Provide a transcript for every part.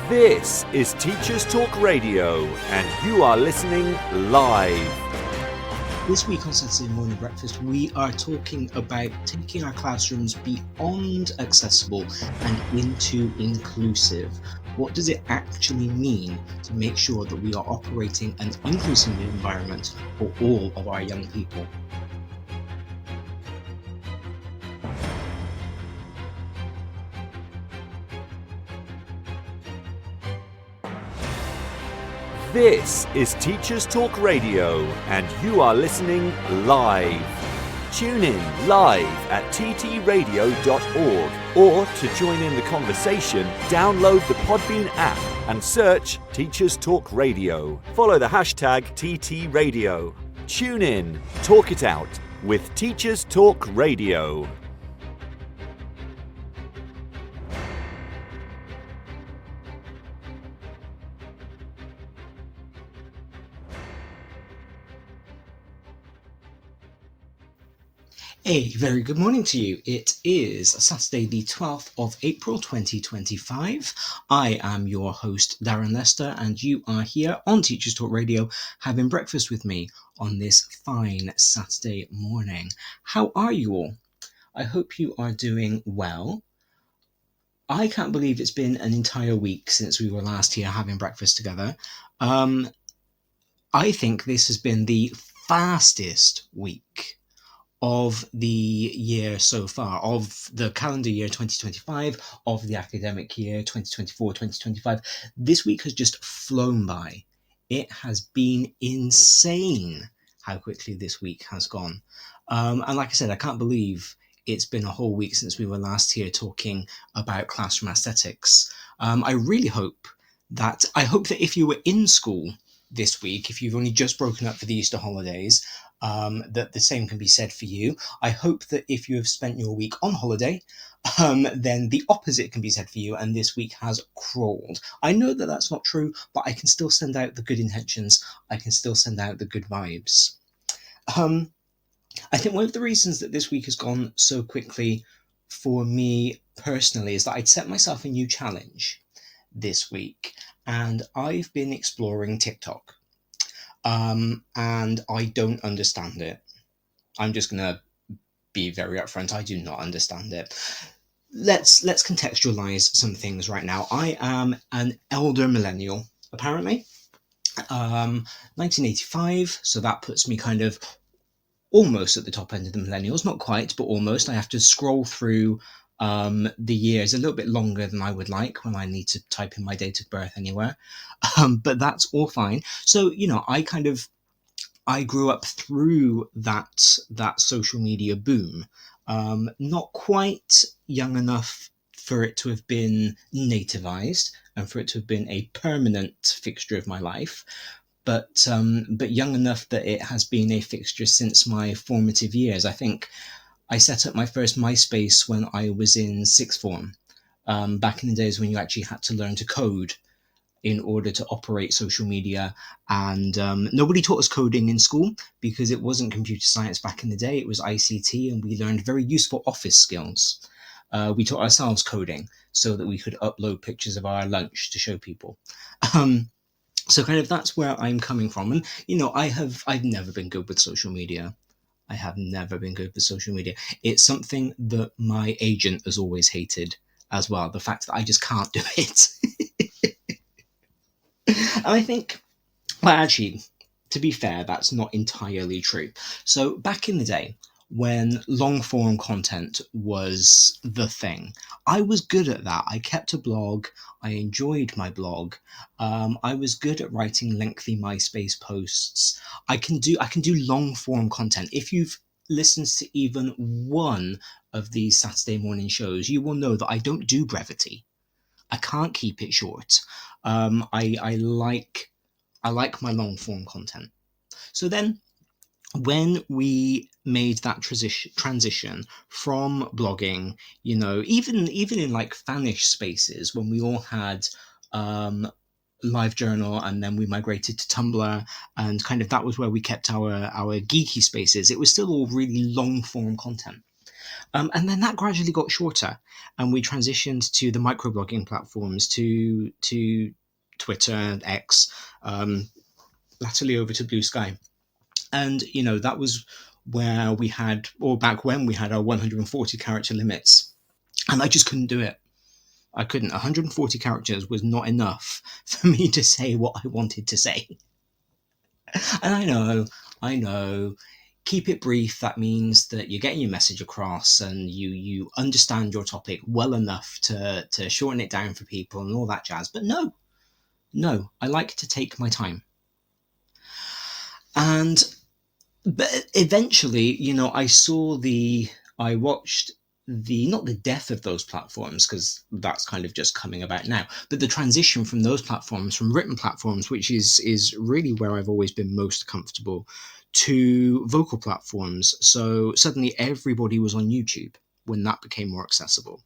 This is Teachers Talk Radio, and you are listening live. This week on Saturday Morning Breakfast, we are talking about taking our classrooms beyond accessible and into inclusive. What does it actually mean to make sure that we are operating an inclusive environment for all of our young people? This is Teachers Talk Radio, and you are listening live. Tune in live at ttradio.org, or to join in the conversation, download the Podbean app and search Teachers Talk Radio. Follow the hashtag TTRadio. Tune in, talk it out with Teachers Talk Radio. A very good morning to you. It is Saturday the 12th of April 2025. I am your host Darren Lester, and you are here on Teachers Talk Radio having breakfast with me on this fine Saturday morning. How are you all? I hope you are doing well. I can't believe it's been an entire week since we were last here having breakfast together. I think this has been the fastest week of the year so far, of the calendar year 2025, of the academic year 2024-2025. This week has just flown by. It has been insane how quickly this week has gone. And like I said, I can't believe it's been a whole week since we were last here talking about classroom aesthetics. I hope that if you were in school this week, if you've only just broken up for the Easter holidays, that the same can be said for you. I hope that if you have spent your week on holiday, then the opposite can be said for you, and this week has crawled. I know that that's not true, but I can still send out the good intentions. I can still send out the good vibes. I think one of the reasons that this week has gone so quickly for me personally is that I'd set myself a new challenge this week, and I've been exploring TikTok. And I don't understand it. I'm just gonna be very upfront. I do not understand it. Let's contextualize some things right now. I am an elder millennial, apparently. 1985, so that puts me kind of almost at the top end of the millennials. Not quite, but almost. I have to scroll through the years a little bit longer than I would like when I need to type in my date of birth anywhere. But that's all fine. So, I grew up through that social media boom. Not quite young enough for it to have been nativized and for it to have been a permanent fixture of my life. But young enough that it has been a fixture since my formative years. I think I set up my first MySpace when I was in sixth form, back in the days when you actually had to learn to code in order to operate social media. And nobody taught us coding in school because it wasn't computer science back in the day. It was ICT, and we learned very useful office skills. We taught ourselves coding so that we could upload pictures of our lunch to show people. So kind of that's where I'm coming from. And, I've never been good with social media. I have never been good with social media. It's something that my agent has always hated as well. The fact that I just can't do it. And I think, well, actually, to be fair, that's not entirely true. So back in the day, when long form content was the thing, I was good at that. I kept a blog. I enjoyed my blog. I was good at writing lengthy MySpace posts. I can do long form content. If you've listened to even one of these Saturday morning shows, you will know that I don't do brevity. I can't keep it short. I like my long form content. So then, when we made that transition from blogging, even in like fanish spaces, when we all had LiveJournal, and then we migrated to Tumblr, and kind of that was where we kept our geeky spaces. It was still all really long form content. And then that gradually got shorter, and we transitioned to the microblogging platforms, to Twitter, X, latterly over to Blue Sky. And, that was where we had, or back when we had, our 140 character limits. And I just couldn't do it. I couldn't. 140 characters was not enough for me to say what I wanted to say. And I know, keep it brief. That means that you're getting your message across, and you understand your topic well enough to shorten it down for people and all that jazz. But no, I like to take my time. But eventually, I watched not the death of those platforms, because that's kind of just coming about now, but the transition from those platforms, from written platforms, which is really where I've always been most comfortable, to vocal platforms. So suddenly everybody was on YouTube when that became more accessible.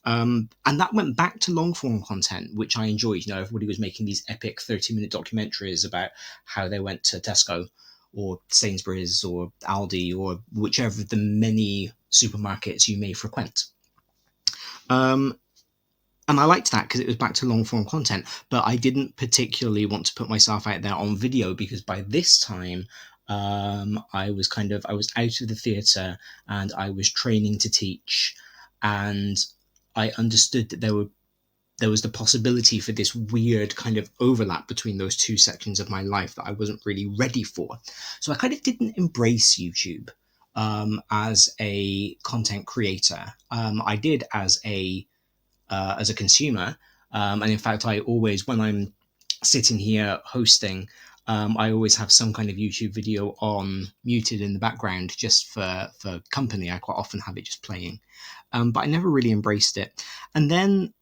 And that went back to long form content, which I enjoyed. Everybody was making these epic 30-minute documentaries about how they went to Tesco or Sainsbury's or Aldi or whichever of the many supermarkets you may frequent. And I liked that because it was back to long form content, but I didn't particularly want to put myself out there on video, because by this time I was out of the theatre and I was training to teach, and I understood that there was the possibility for this weird kind of overlap between those two sections of my life that I wasn't really ready for. So I kind of didn't embrace YouTube as a content creator. I did as a consumer. And in fact, I always, when I'm sitting here hosting, I always have some kind of YouTube video on muted in the background just for company. I quite often have it just playing. But I never really embraced it. And then,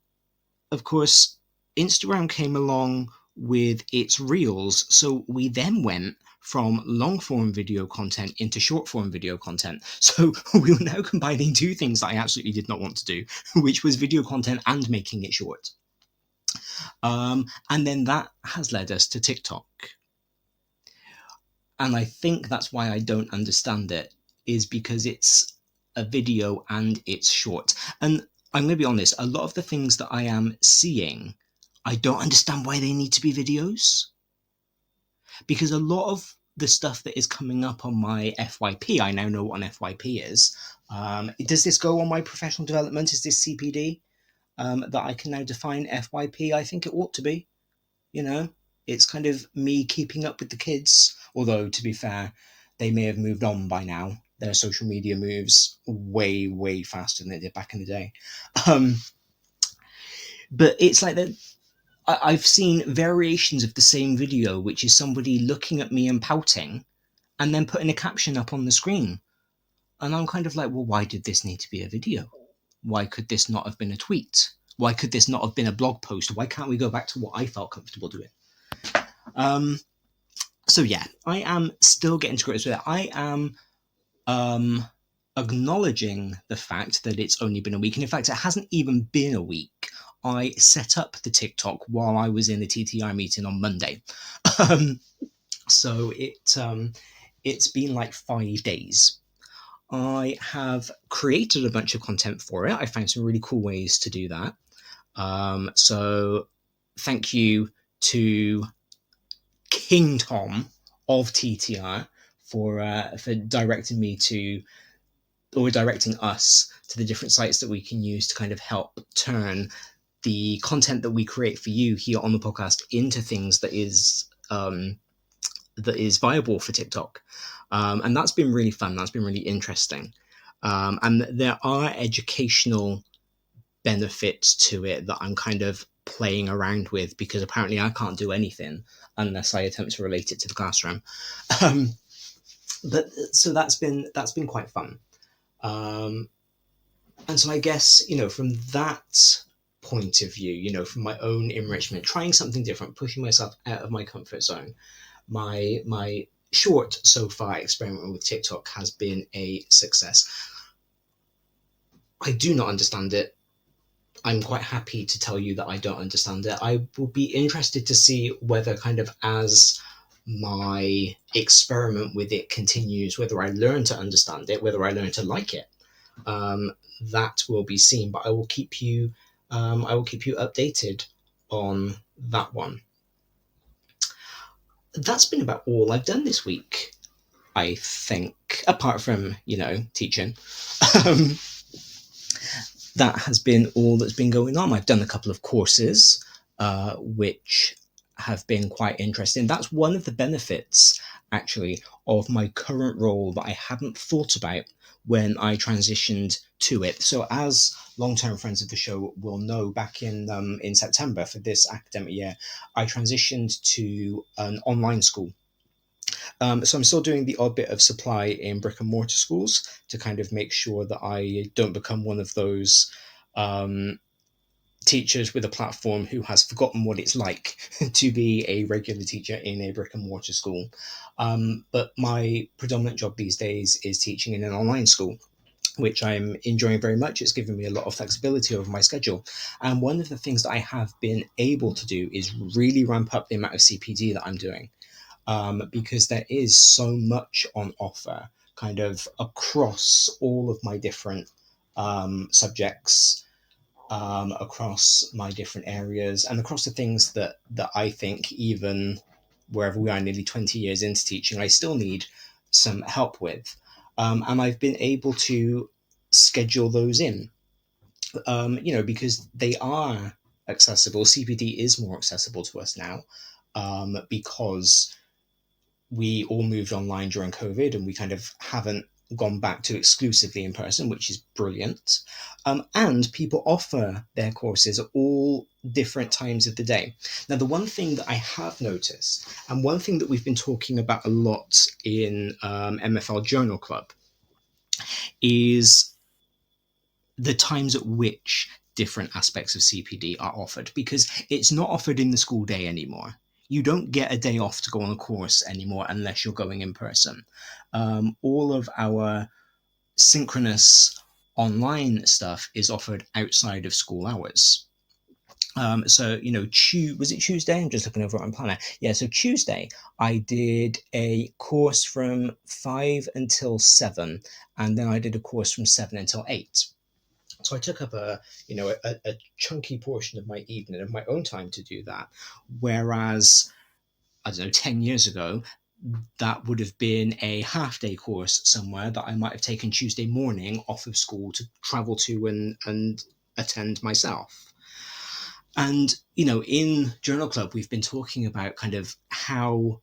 of course, Instagram came along with its Reels. So we then went from long form video content into short form video content. So we were now combining two things that I absolutely did not want to do, which was video content and making it short. And then that has led us to TikTok. And I think that's why I don't understand it, is because it's a video and it's short. And I'm going to be honest, a lot of the things that I am seeing, I don't understand why they need to be videos. Because a lot of the stuff that is coming up on my FYP, I now know what an FYP is. Does this go on my professional development? Is this CPD that I can now define FYP? I think it ought to be. It's kind of me keeping up with the kids. Although, to be fair, they may have moved on by now. Their social media moves way, way faster than they did back in the day. But it's like that. I've seen variations of the same video, which is somebody looking at me and pouting and then putting a caption up on the screen. And I'm kind of like, well, why did this need to be a video? Why could this not have been a tweet? Why could this not have been a blog post? Why can't we go back to what I felt comfortable doing? So yeah, I am still getting to grips with it. I am acknowledging the fact that it's only been a week. And in fact, it hasn't even been a week. I set up the TikTok while I was in the TTI meeting on Monday. So it's been like 5 days. I have created a bunch of content for it. I found some really cool ways to do that. So thank you to King Tom of TTR for directing me to, or directing us to, the different sites that we can use to kind of help turn the content that we create for you here on the podcast into things that is viable for TikTok. And that's been really fun. That's been really interesting. And there are educational benefits to it that I'm kind of playing around with, because apparently I can't do anything unless I attempt to relate it to the classroom. But so that's been quite fun. And so I guess, from that point of view, from my own enrichment, trying something different, pushing myself out of my comfort zone, my short so far experiment with TikTok has been a success. I do not understand it. I'm quite happy to tell you that I don't understand it. I will be interested to see whether, kind of as my experiment with it continues, whether I learn to understand it, whether I learn to like it. that will be seen. But I will keep you updated on that one. That's been about all I've done this week, I think, apart from, teaching. Um, that has been all that's been going on. I've done a couple of courses, which have been quite interesting. That's one of the benefits, actually, of my current role that I hadn't thought about when I transitioned to it. So, as long-term friends of the show will know, back in September for this academic year, I transitioned to an online school. So I'm still doing the odd bit of supply in brick and mortar schools to kind of make sure that I don't become one of those um, teachers with a platform who has forgotten what it's like to be a regular teacher in a brick and mortar school. But my predominant job these days is teaching in an online school, which I'm enjoying very much. It's given me a lot of flexibility over my schedule. And one of the things that I have been able to do is really ramp up the amount of CPD that I'm doing, because there is so much on offer kind of across all of my different subjects, across my different areas, and across the things that I think, even wherever we are nearly 20 years into teaching, I still need some help with. And I've been able to schedule those in, because they are accessible. CPD is more accessible to us now, because we all moved online during COVID, and we kind of haven't gone back to exclusively in person, which is brilliant. And people offer their courses at all different times of the day. Now, the one thing that I have noticed, and one thing that we've been talking about a lot in MFL Journal Club, is the times at which different aspects of CPD are offered, because it's not offered in the school day anymore. You don't get a day off to go on a course anymore unless you're going in person. All of our synchronous online stuff is offered outside of school hours. So, was it Tuesday? I'm just looking over on planner. Yeah, so Tuesday, I did a course from 5 until 7, and then I did a course from 7 until 8. So I took up a chunky portion of my evening of my own time to do that. Whereas, I don't know, 10 years ago, that would have been a half day course somewhere that I might have taken Tuesday morning off of school to travel to and attend myself. And, in Journal Club, we've been talking about kind of how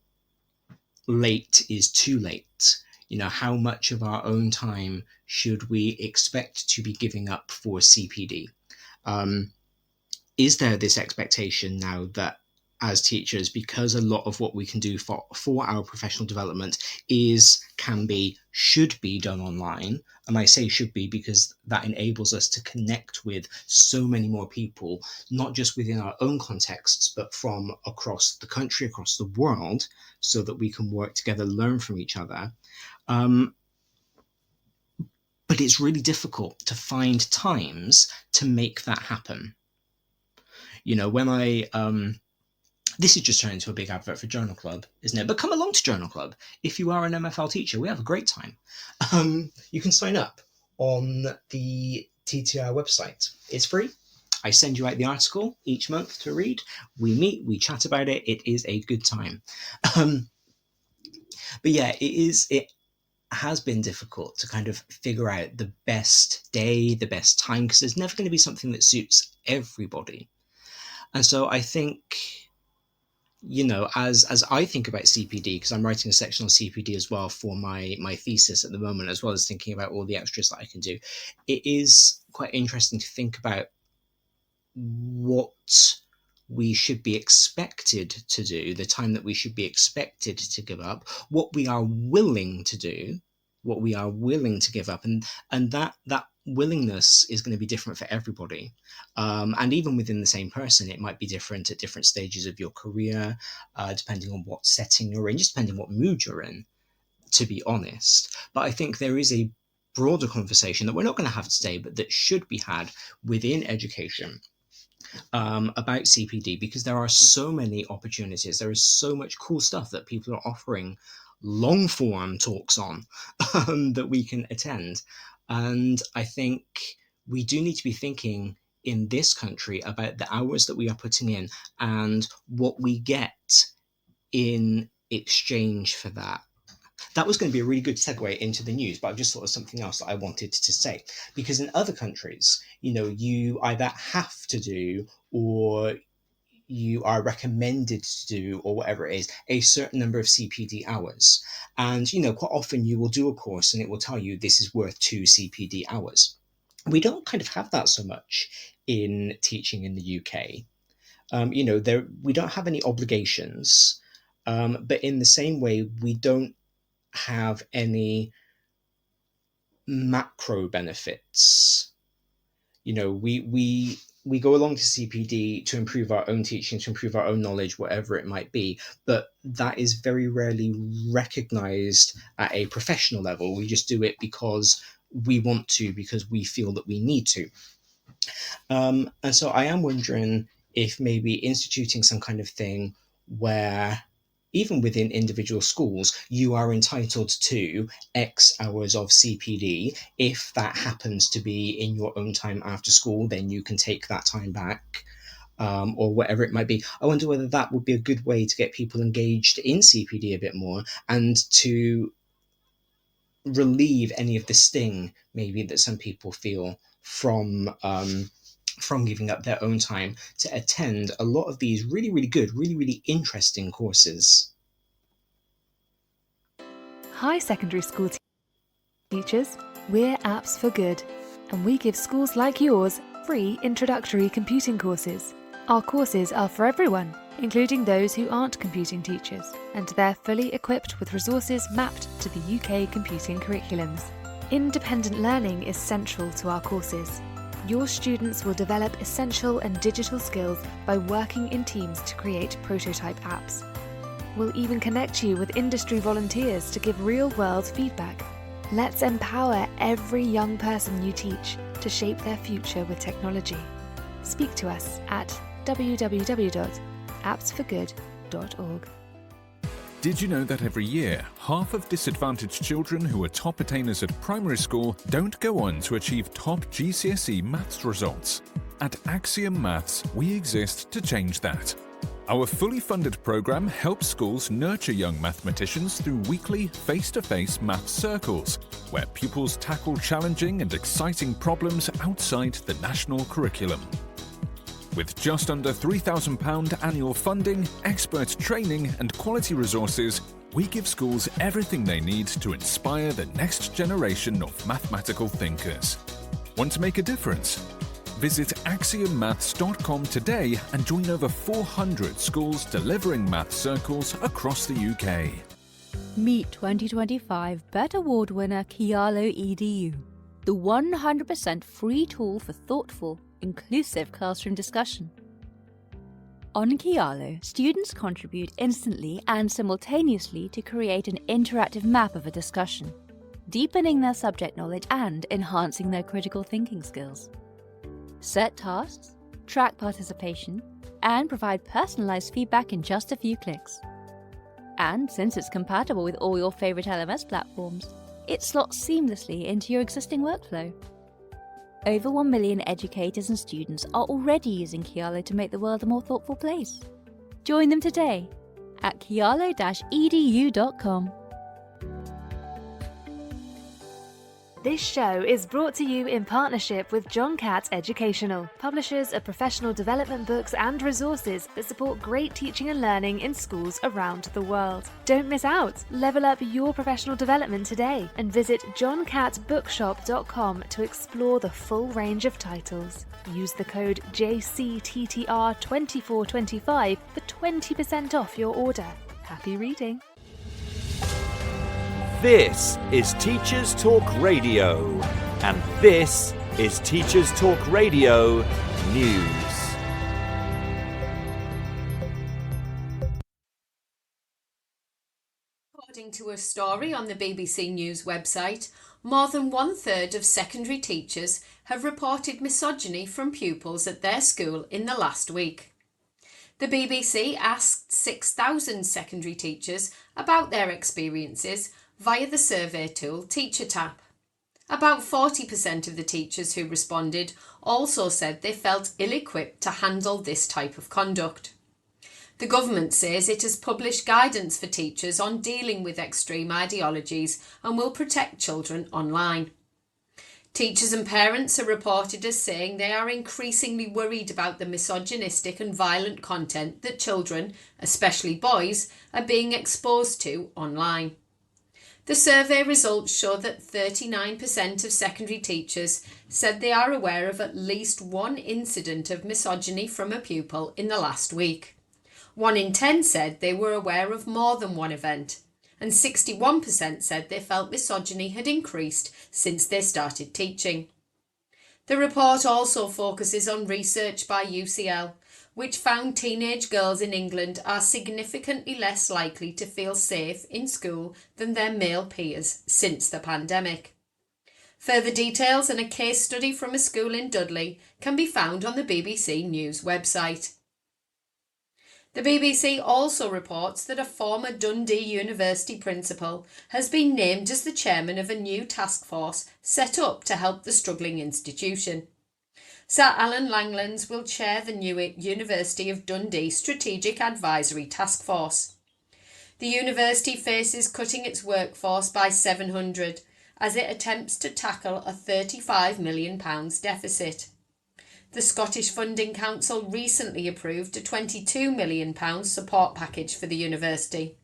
late is too late. How much of our own time should we expect to be giving up for CPD? Is there this expectation now that, as teachers, because a lot of what we can do for our professional development should be done online, and I say should be because that enables us to connect with so many more people, not just within our own contexts, but from across the country, across the world, so that we can work together, learn from each other. But it's really difficult to find times to make that happen. When I this is just turning into a big advert for Journal Club, isn't it? But come along to Journal Club. If you are an MFL teacher, we have a great time. You can sign up on the TTR website. It's free. I send you out the article each month to read. We meet, we chat about it. It is a good time. But yeah, it has been difficult to kind of figure out the best day, the best time, because there's never going to be something that suits everybody. And so I think, as I think about CPD, because I'm writing a section on CPD as well for my thesis at the moment, as well as thinking about all the extras that I can do, it is quite interesting to think about what we should be expected to do, the time that we should be expected to give up, what we are willing to do, what we are willing to give up, and that willingness is going to be different for everybody, and even within the same person, it might be different at different stages of your career, depending on what setting you're in, just depending on what mood you're in, to be honest. But I think there is a broader conversation that we're not going to have today, but that should be had within education, about CPD, because there are so many opportunities. There is so much cool stuff that people are offering long form talks on, that we can attend. And I think we do need to be thinking in this country about the hours that we are putting in and what we get in exchange for that. That was going to be a really good segue into the news, but I've just thought of something else that I wanted to say. Because in other countries, you either have to do or you are recommended to do, or whatever it is, a certain number of CPD hours. And, quite often you will do a course and it will tell you this is worth 2 CPD hours. We don't kind of have that so much in teaching in the UK. We don't have any obligations, but in the same way, we don't have any macro benefits. We go along to CPD to improve our own teaching, to improve our own knowledge, whatever it might be, but that is very rarely recognized at a professional level. We just do it because we want to, because we feel that we need to. And so I am wondering if maybe instituting some kind of thing where even within individual schools, you are entitled to X hours of CPD. If that happens to be in your own time after school, then you can take that time back, or whatever it might be. I wonder whether that would be a good way to get people engaged in CPD a bit more and to relieve any of the sting maybe that some people feel from giving up their own time to attend a lot of these really, really good, really, really interesting courses. Hi, secondary school teachers. We're Apps for Good, and we give schools like yours free introductory computing courses. Our courses are for everyone, including those who aren't computing teachers, and they're fully equipped with resources mapped to the UK computing curriculums. Independent learning is central to our courses. Your students will develop essential and digital skills by working in teams to create prototype apps. We'll even connect you with industry volunteers to give real-world feedback. Let's empower every young person you teach to shape their future with technology. Speak to us at www.appsforgood.org. Did you know that every year, half of disadvantaged children who are top attainers at primary school don't go on to achieve top GCSE maths results? At Axiom Maths, we exist to change that. Our fully funded programme helps schools nurture young mathematicians through weekly face-to-face maths circles, where pupils tackle challenging and exciting problems outside the national curriculum. With just under £3,000 annual funding, expert training and quality resources, we give schools everything they need to inspire the next generation of mathematical thinkers. Want to make a difference? Visit AxiomMaths.com today and join over 400 schools delivering math circles across the UK. Meet 2025 BET Award winner Kialo EDU, the 100% free tool for thoughtful, inclusive classroom discussion. On Kialo, students contribute instantly and simultaneously to create an interactive map of a discussion, deepening their subject knowledge and enhancing their critical thinking skills. Set tasks, track participation, and provide personalized feedback in just a few clicks. And since it's compatible with all your favorite LMS platforms, it slots seamlessly into your existing workflow. Over 1 million educators and students are already using Kialo to make the world a more thoughtful place. Join them today at kialo-edu.com. This show is brought to you in partnership with John Catt Educational, publishers of professional development books and resources that support great teaching and learning in schools around the world. Don't miss out! Level up your professional development today and visit johncattbookshop.com to explore the full range of titles. Use the code JCTTR2425 for 20% off your order. Happy reading! This is Teachers Talk Radio, and this is Teachers Talk Radio News. According to a story on the BBC News website, more than 1/3 of secondary teachers have reported misogyny from pupils at their school in the last week. The BBC asked 6,000 secondary teachers about their experiences via the survey tool TeacherTap. About 40% of the teachers who responded also said they felt ill-equipped to handle this type of conduct. The government says it has published guidance for teachers on dealing with extreme ideologies and will protect children online. Teachers and parents are reported as saying they are increasingly worried about the misogynistic and violent content that children, especially boys, are being exposed to online. The survey results show that 39% of secondary teachers said they are aware of at least one incident of misogyny from a pupil in the last week. 1 in 10 said they were aware of more than one event, and 61% said they felt misogyny had increased since they started teaching. The report also focuses on research by UCL, which found teenage girls in England are significantly less likely to feel safe in school than their male peers since the pandemic. Further details and a case study from a school in Dudley can be found on the BBC News website. The BBC also reports that a former Dundee University principal has been named as the chairman of a new task force set up to help the struggling institution. Sir Alan Langlands will chair the new University of Dundee Strategic Advisory Task Force. The university faces cutting its workforce by 700 as it attempts to tackle a £35 million deficit. The Scottish Funding Council recently approved a £22 million support package for the university.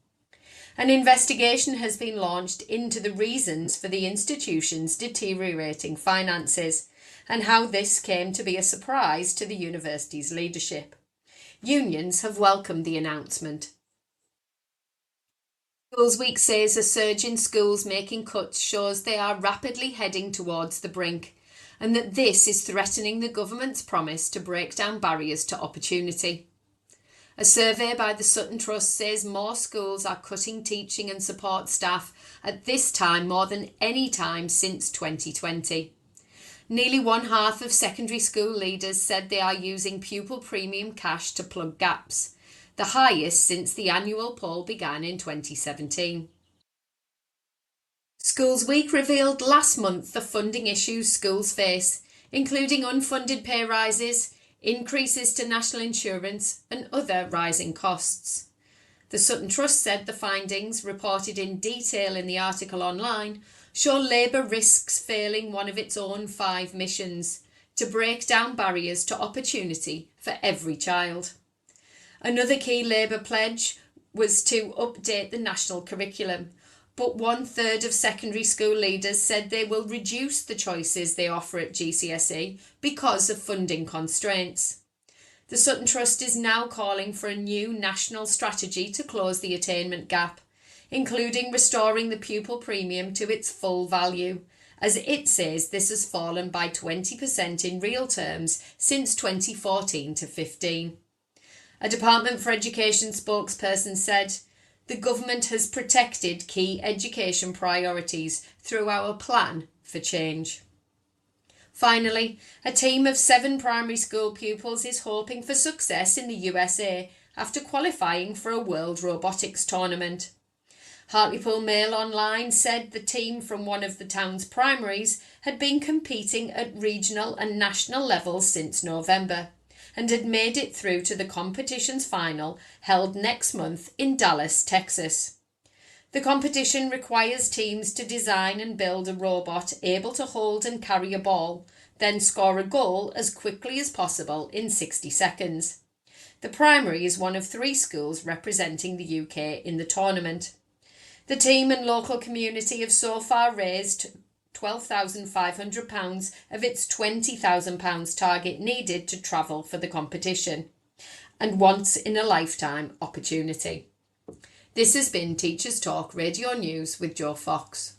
An investigation has been launched into the reasons for the institution's deteriorating finances and how this came to be a surprise to the university's leadership. Unions have welcomed the announcement. Schools Week says a surge in schools making cuts shows they are rapidly heading towards the brink, and that this is threatening the government's promise to break down barriers to opportunity. A survey by the Sutton Trust says more schools are cutting teaching and support staff at this time more than any time since 2020. Nearly 1/2 of secondary school leaders said they are using pupil premium cash to plug gaps, the highest since the annual poll began in 2017. Schools Week revealed last month the funding issues schools face, including unfunded pay rises, increases to national insurance and other rising costs. The Sutton Trust said the findings, reported in detail in the article online, show Labour risks failing one of its own 5 missions, to break down barriers to opportunity for every child. Another key Labour pledge was to update the national curriculum, but 1/3 of secondary school leaders said they will reduce the choices they offer at GCSE because of funding constraints. The Sutton Trust is now calling for a new national strategy to close the attainment gap, including restoring the pupil premium to its full value, as it says this has fallen by 20% in real terms since 2014 to 15. A Department for Education spokesperson said, "The government has protected key education priorities through our plan for change." Finally, a team of 7 primary school pupils is hoping for success in the USA after qualifying for a World Robotics Tournament. Hartlepool Mail Online said the team from one of the town's primaries had been competing at regional and national levels since November and had made it through to the competition's final held next month in Dallas, Texas. The competition requires teams to design and build a robot able to hold and carry a ball, then score a goal as quickly as possible in 60 seconds. The primary is one of 3 schools representing the UK in the tournament. The team and local community have so far raised £12,500 of its £20,000 target needed to travel for the competition, and once in a lifetime opportunity. This has been Teachers Talk Radio News with Joe Fox.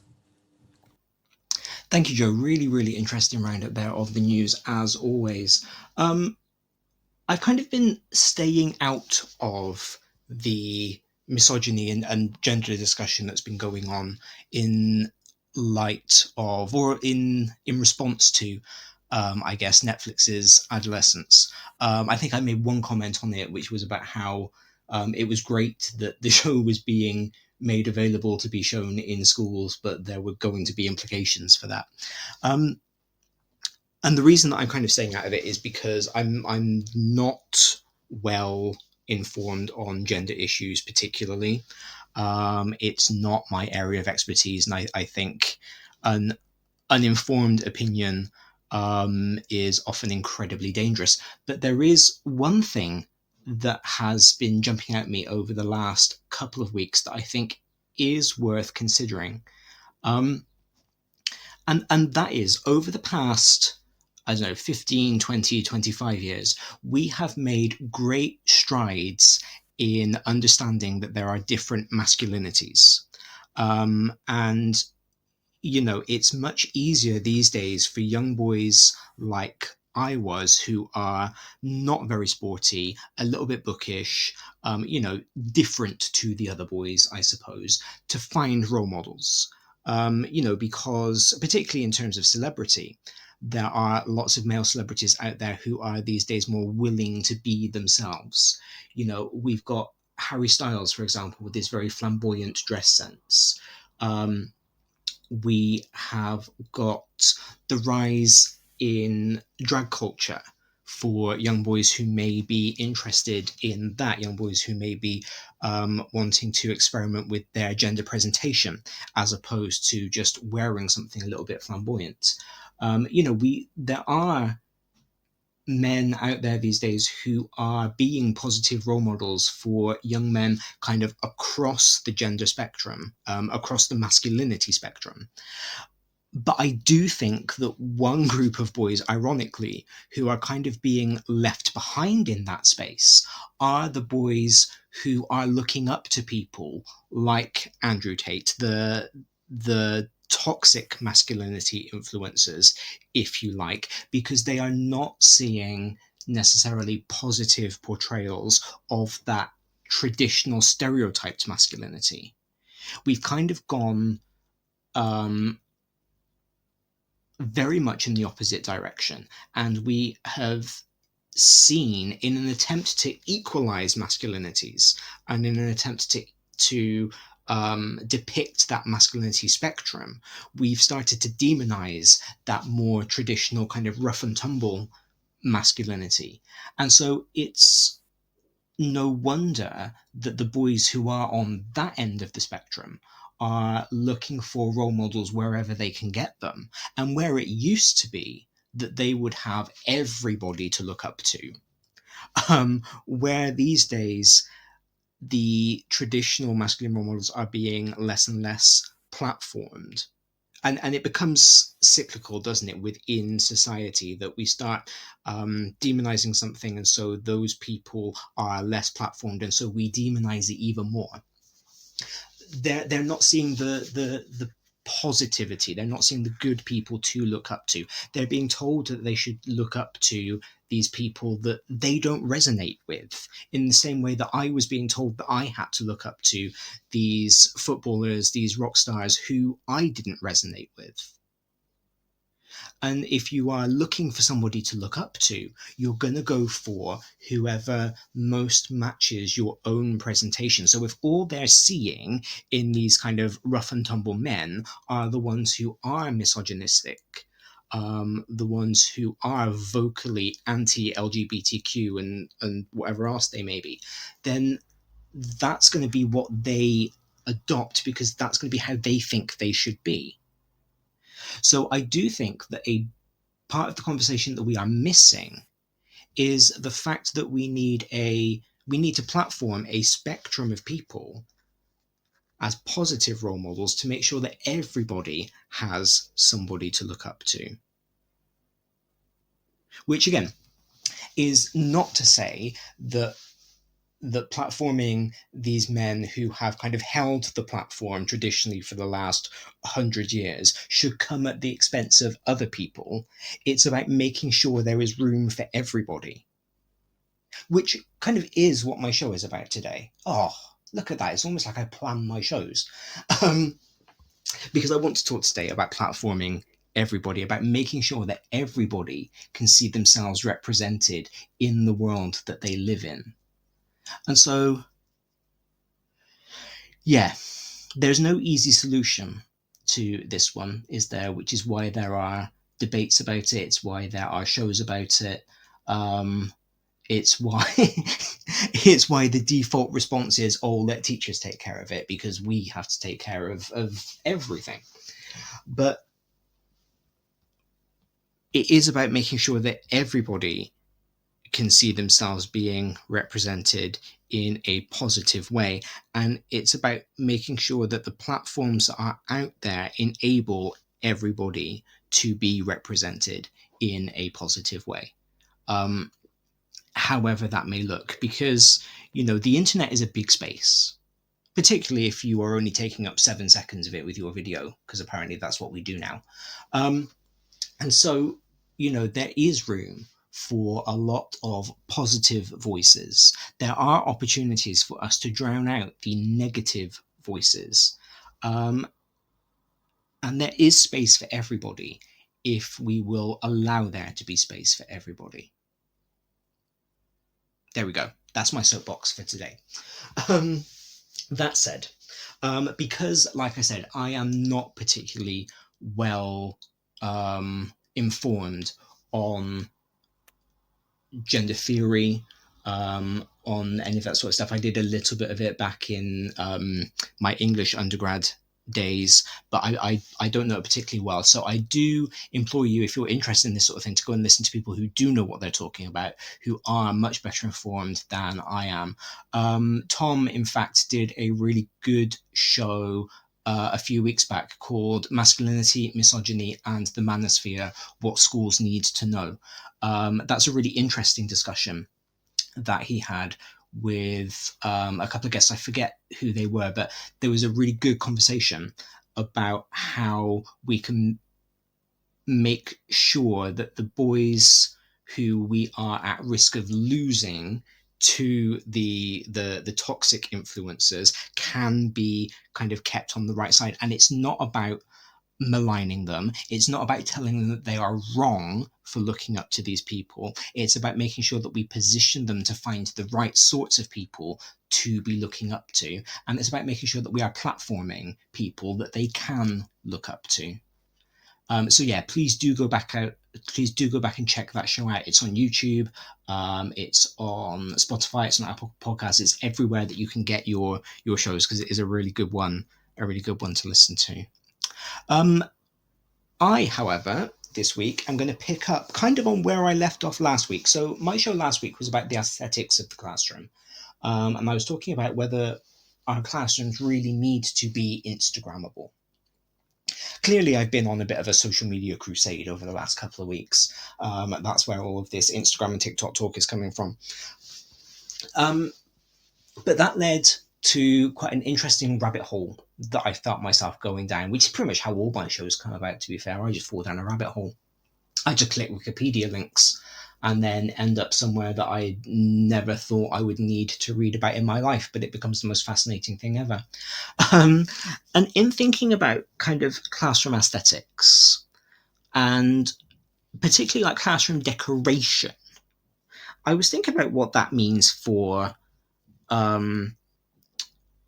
Thank you, Joe. Really, really interesting roundup there of the news, as always. I've kind of been staying out of the misogyny and gender discussion that's been going on in light of, or in response to, I guess, Netflix's Adolescence. I think I made one comment on it, which was about how it was great that the show was being made available to be shown in schools, but there were going to be implications for that. And the reason that I'm kind of staying out of it is because I'm not well informed on gender issues particularly. It's not my area of expertise, and I think an uninformed opinion is often incredibly dangerous. But there is one thing that has been jumping at me over the last couple of weeks that I think is worth considering. And that is, over the past, I don't know, 15, 20, 25 years, we have made great strides in understanding that there are different masculinities. And, you know, it's much easier these days for young boys like I was, who are not very sporty, a little bit bookish, you know, different to the other boys, I suppose, to find role models. You know, because particularly in terms of celebrity, there are lots of male celebrities out there who are these days more willing to be themselves. You know, we've got Harry Styles, for example, with his very flamboyant dress sense. We have got the rise in drag culture for young boys who may be interested in that, young boys who may be wanting to experiment with their gender presentation as opposed to just wearing something a little bit flamboyant. You know, there are men out there these days who are being positive role models for young men kind of across the gender spectrum, across the masculinity spectrum. But I do think that one group of boys, ironically, who are kind of being left behind in that space are the boys who are looking up to people like Andrew Tate, the toxic masculinity influencers, if you like, because they are not seeing necessarily positive portrayals of that traditional stereotyped masculinity. We've kind of gone very much in the opposite direction, and we have seen, in an attempt to equalize masculinities and in an attempt to depict that masculinity spectrum, we've started to demonize that more traditional kind of rough and tumble masculinity. And so it's no wonder that the boys who are on that end of the spectrum are looking for role models wherever they can get them, and where it used to be that they would have everybody to look up to, where these days the traditional masculine role models are being less and less platformed. And it becomes cyclical, doesn't it, within society, that we start demonizing something, and so those people are less platformed, and so we demonize it even more. They're not seeing the positivity. They're not seeing the good people to look up to. They're being told that they should look up to these people that they don't resonate with, in the same way that I was being told that I had to look up to these footballers, these rock stars who I didn't resonate with. And if you are looking for somebody to look up to, you're going to go for whoever most matches your own presentation. So if all they're seeing in these kind of rough and tumble men are the ones who are misogynistic, the ones who are vocally anti-LGBTQ and whatever else they may be, then that's going to be what they adopt, because that's going to be how they think they should be. So I do think that a part of the conversation that we are missing is the fact that we need to platform a spectrum of people as positive role models to make sure that everybody has somebody to look up to. Which again is not to say that platforming these men who have kind of held the platform traditionally for the last 100 years should come at the expense of other people. It's about making sure there is room for everybody, which kind of is what my show is about today. Oh, look at that. It's almost like I plan my shows. Because I want to talk today about platforming everybody, about making sure that everybody can see themselves represented in the world that they live in. And so, yeah, There's no easy solution to this one, is there? Which is why there are debates about it. It's why there are shows about it. It's why it's why the default response is, oh, let teachers take care of it, because we have to take care of everything. But it is about making sure that everybody can see themselves being represented in a positive way. And it's about making sure that the platforms that are out there enable everybody to be represented in a positive way. However that may look, because, the internet is a big space, particularly if you are only taking up 7 seconds of it with your video, because apparently that's what we do now. And so, there is room for a lot of positive voices. There are opportunities for us to drown out the negative voices. And there is space for everybody if we will allow there to be space for everybody. There we go. That's my soapbox for today. That said, because, like I said, I am not particularly well informed on gender theory, on any of that sort of stuff. I did a little bit of it back in my English undergrad days, but I don't know it particularly well. So I do implore you, if you're interested in this sort of thing, to go and listen to people who do know what they're talking about, who are much better informed than I am. Tom, in fact, did a really good show a few weeks back called Masculinity, Misogyny and the Manosphere, What Schools Need to Know. That's a really interesting discussion that he had with a couple of guests. I forget who they were, but there was a really good conversation about how we can make sure that the boys who we are at risk of losing to the toxic influences can be kind of kept on the right side. And it's not about maligning them. It's not about telling them that they are wrong for looking up to these people. It's about making sure that we position them to find the right sorts of people to be looking up to. And it's about making sure that we are platforming people that they can look up to. So yeah, please do go back and check that show out. It's on YouTube, it's on Spotify, it's on Apple Podcasts, it's everywhere that you can get your shows, because it is a really good one to listen to. I, however, this week, I'm going to pick up kind of on where I left off last week. So my show last week was about the aesthetics of the classroom. And I was talking about whether our classrooms really need to be Instagrammable. Clearly, I've been on a bit of a social media crusade over the last couple of weeks. That's where all of this Instagram and TikTok talk is coming from. But that led to quite an interesting rabbit hole that I felt myself going down, which is pretty much how all my shows come about, to be fair. I just fall down a rabbit hole. I just click Wikipedia links and then end up somewhere that I never thought I would need to read about in my life, but it becomes the most fascinating thing ever. And in thinking about kind of classroom aesthetics, and particularly like classroom decoration, I was thinking about what that means for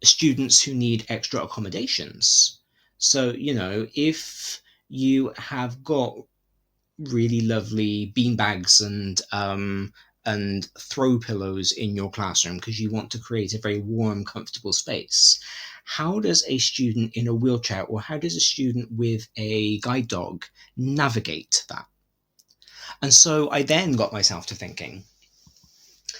students who need extra accommodations. So, if you have got really lovely beanbags and throw pillows in your classroom because you want to create a very warm, comfortable space, how does a student in a wheelchair, or how does a student with a guide dog navigate that? And so I then got myself to thinking,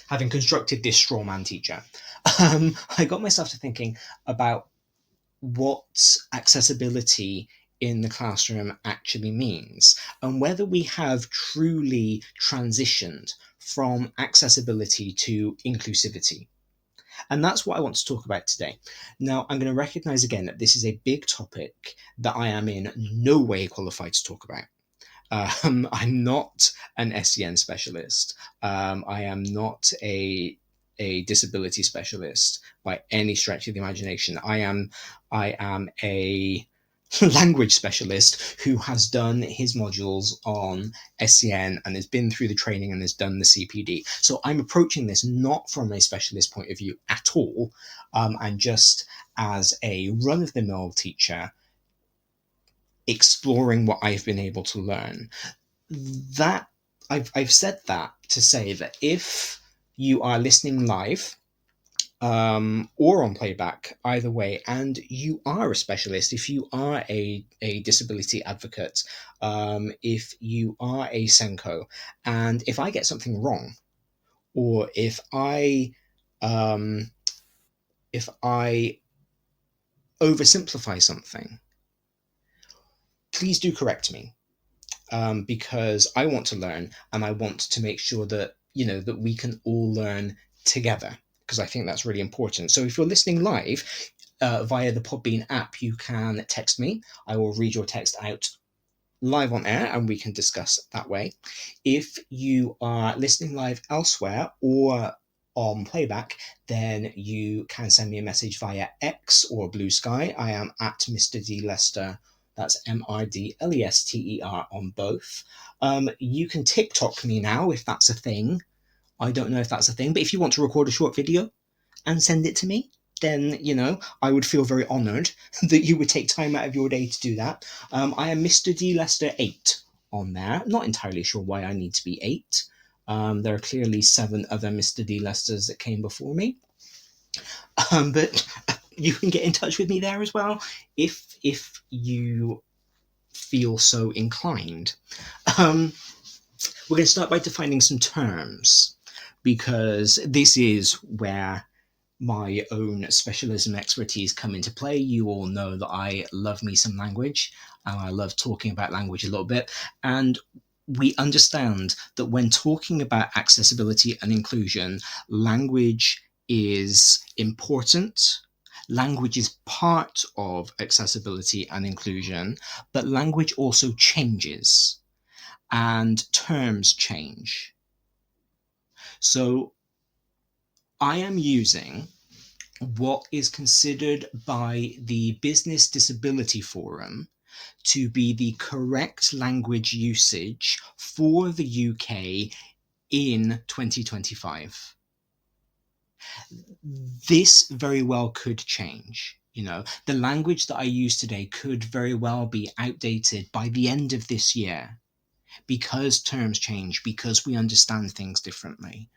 having constructed this straw man teacher, I got myself to thinking about what accessibility in the classroom actually means, and whether we have truly transitioned from accessibility to inclusivity. And that's what I want to talk about today. Now, I'm going to recognize again that this is a big topic that I am in no way qualified to talk about. I'm not an SEN specialist. I am not a disability specialist by any stretch of the imagination. I am a language specialist who has done his modules on SEN and has been through the training and has done the CPD. So I'm approaching this not from a specialist point of view at all, and just as a run-of-the-mill teacher exploring what I've been able to learn. That I've said that to say that if you are listening live, or on playback, either way, and you are a specialist, if you are a disability advocate, if you are a Senko, and if I get something wrong, or if I oversimplify something, please do correct me, because I want to learn, and I want to make sure that that we can all learn together, because I think that's really important. So if you're listening live via the Podbean app, you can text me. I will read your text out live on air and we can discuss that way. If you are listening live elsewhere or on playback, then you can send me a message via X or Blue Sky. I am at Mr. D Lester. That's MRDLESTER on both. You can TikTok me now if that's a thing. I don't know if that's a thing, but if you want to record a short video and send it to me, then, I would feel very honoured that you would take time out of your day to do that. I am Mr. D Lester 8 on there. I'm not entirely sure why I need to be 8. There are clearly 7 other Mr. D Lesters that came before me. But you can get in touch with me there as well if you feel so inclined. We're going to start by defining some terms, because this is where my own specialism expertise come into play. You all know that I love me some language, and I love talking about language a little bit. And we understand that when talking about accessibility and inclusion, language is important. Language is part of accessibility and inclusion, but language also changes and terms change. So I am using what is considered by the Business Disability Forum to be the correct language usage for the UK in 2025. This very well could change. The language that I use today could very well be outdated by the end of this year, because terms change, because we understand things differently.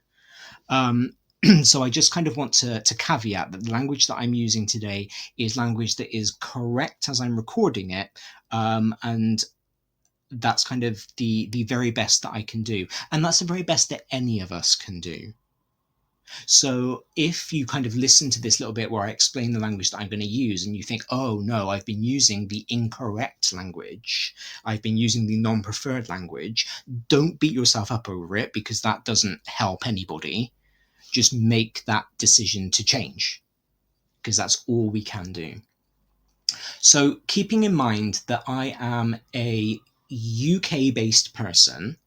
So I just kind of want to caveat that the language that I'm using today is language that is correct as I'm recording it, and that's kind of the very best that I can do. And that's the very best that any of us can do. So if you kind of listen to this little bit where I explain the language that I'm going to use and you think, oh no, I've been using the incorrect language, I've been using the non-preferred language, don't beat yourself up over it, because that doesn't help anybody. Just make that decision to change, because that's all we can do. So keeping in mind that I am a UK-based person,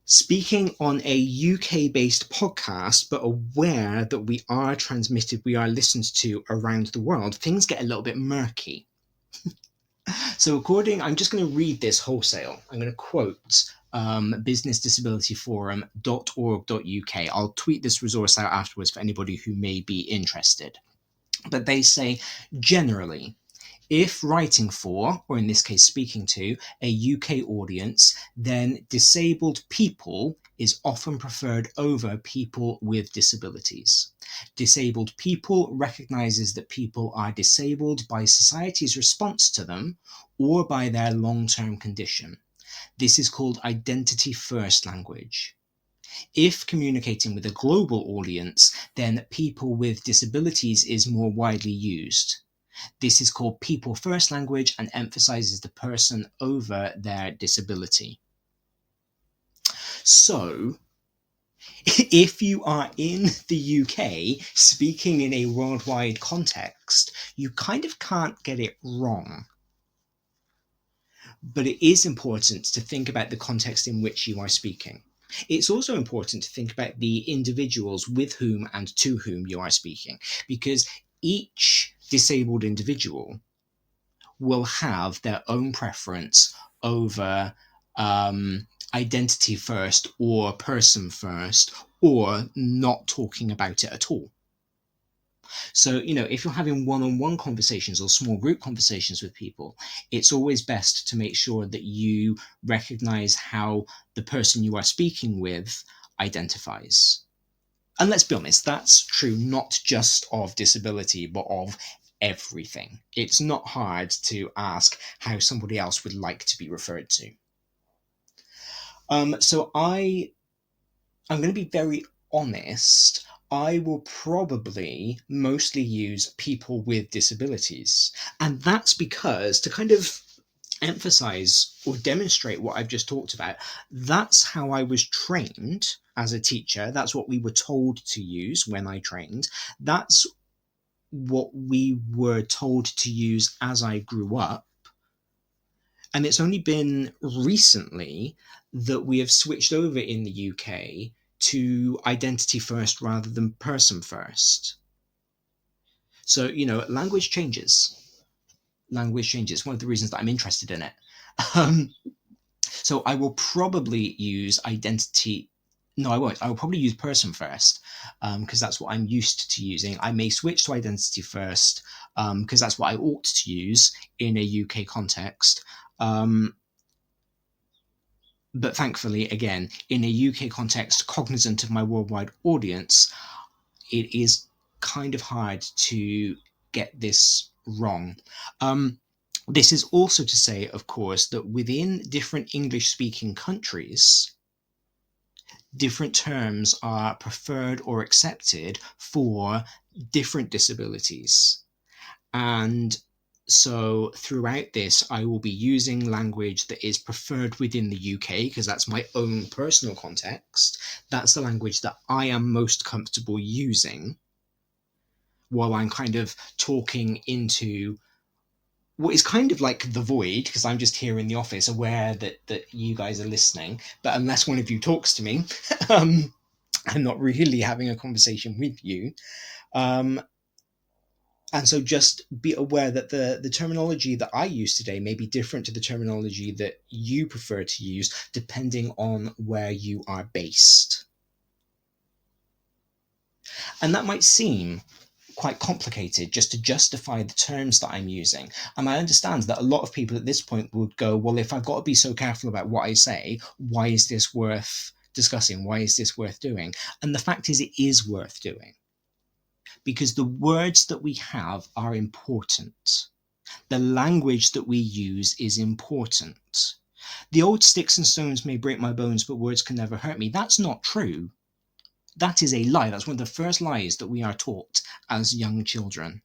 speaking on a UK-based podcast, but aware that we are transmitted, we are listened to around the world, things get a little bit murky. So I'm just going to read this wholesale. I'm going to quote businessdisabilityforum.org.uk. I'll tweet this resource out afterwards for anybody who may be interested. But they say, generally, if writing for, or in this case speaking to, a UK audience, then disabled people is often preferred over people with disabilities. Disabled people recognises that people are disabled by society's response to them or by their long-term condition. This is called identity-first language. If communicating with a global audience, then people with disabilities is more widely used. This is called people-first language and emphasises the person over their disability. So, if you are in the UK speaking in a worldwide context, you kind of can't get it wrong. But it is important to think about the context in which you are speaking. It's also important to think about the individuals with whom and to whom you are speaking, because each disabled individual will have their own preference over identity first or person first, or not talking about it at all. So, if you're having one-on-one conversations or small group conversations with people, it's always best to make sure that you recognize how the person you are speaking with identifies. And let's be honest, that's true not just of disability, but of everything. It's not hard to ask how somebody else would like to be referred to. So I'm going to be very honest. I will probably mostly use people with disabilities. And that's because, to kind of emphasize or demonstrate what I've just talked about, that's how I was trained as a teacher. That's what we were told to use when I trained. That's what we were told to use as I grew up. And it's only been recently that we have switched over in the UK to identity first rather than person first. So, language changes. Language changes. One of the reasons that I'm interested in it. So I will probably use identity. No, I won't. I will probably use person first because that's what I'm used to using. I may switch to identity first because that's what I ought to use in a UK context. But thankfully, again, in a UK context, cognizant of my worldwide audience, it is kind of hard to get this wrong. This is also to say, of course, that within different English-speaking countries, different terms are preferred or accepted for different disabilities. And so throughout this, I will be using language that is preferred within the UK, because that's my own personal context. That's the language that I am most comfortable using while I'm kind of talking into what is kind of like the void, because I'm just here in the office aware that you guys are listening. But unless one of you talks to me, I'm not really having a conversation with you. And so just be aware that the terminology that I use today may be different to the terminology that you prefer to use, depending on where you are based. And that might seem quite complicated just to justify the terms that I'm using. And I understand that a lot of people at this point would go, well, if I've got to be so careful about what I say, why is this worth discussing? Why is this worth doing? And the fact is, it is worth doing. Because the words that we have are important. The language that we use is important. The old sticks and stones may break my bones, but words can never hurt me. That's not true. That is a lie. That's one of the first lies that we are taught as young children.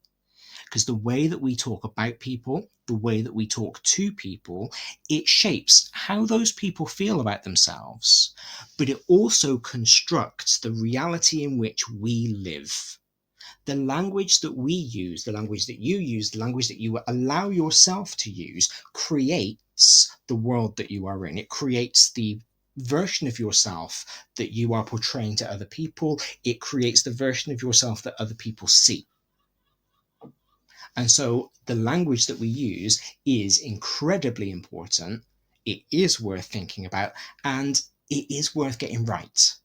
Because the way that we talk about people, the way that we talk to people, it shapes how those people feel about themselves. But it also constructs the reality in which we live. The language that we use, the language that you use, the language that you allow yourself to use creates the world that you are in. It creates the version of yourself that you are portraying to other people. It creates the version of yourself that other people see. And so the language that we use is incredibly important. It is worth thinking about, and it is worth getting right.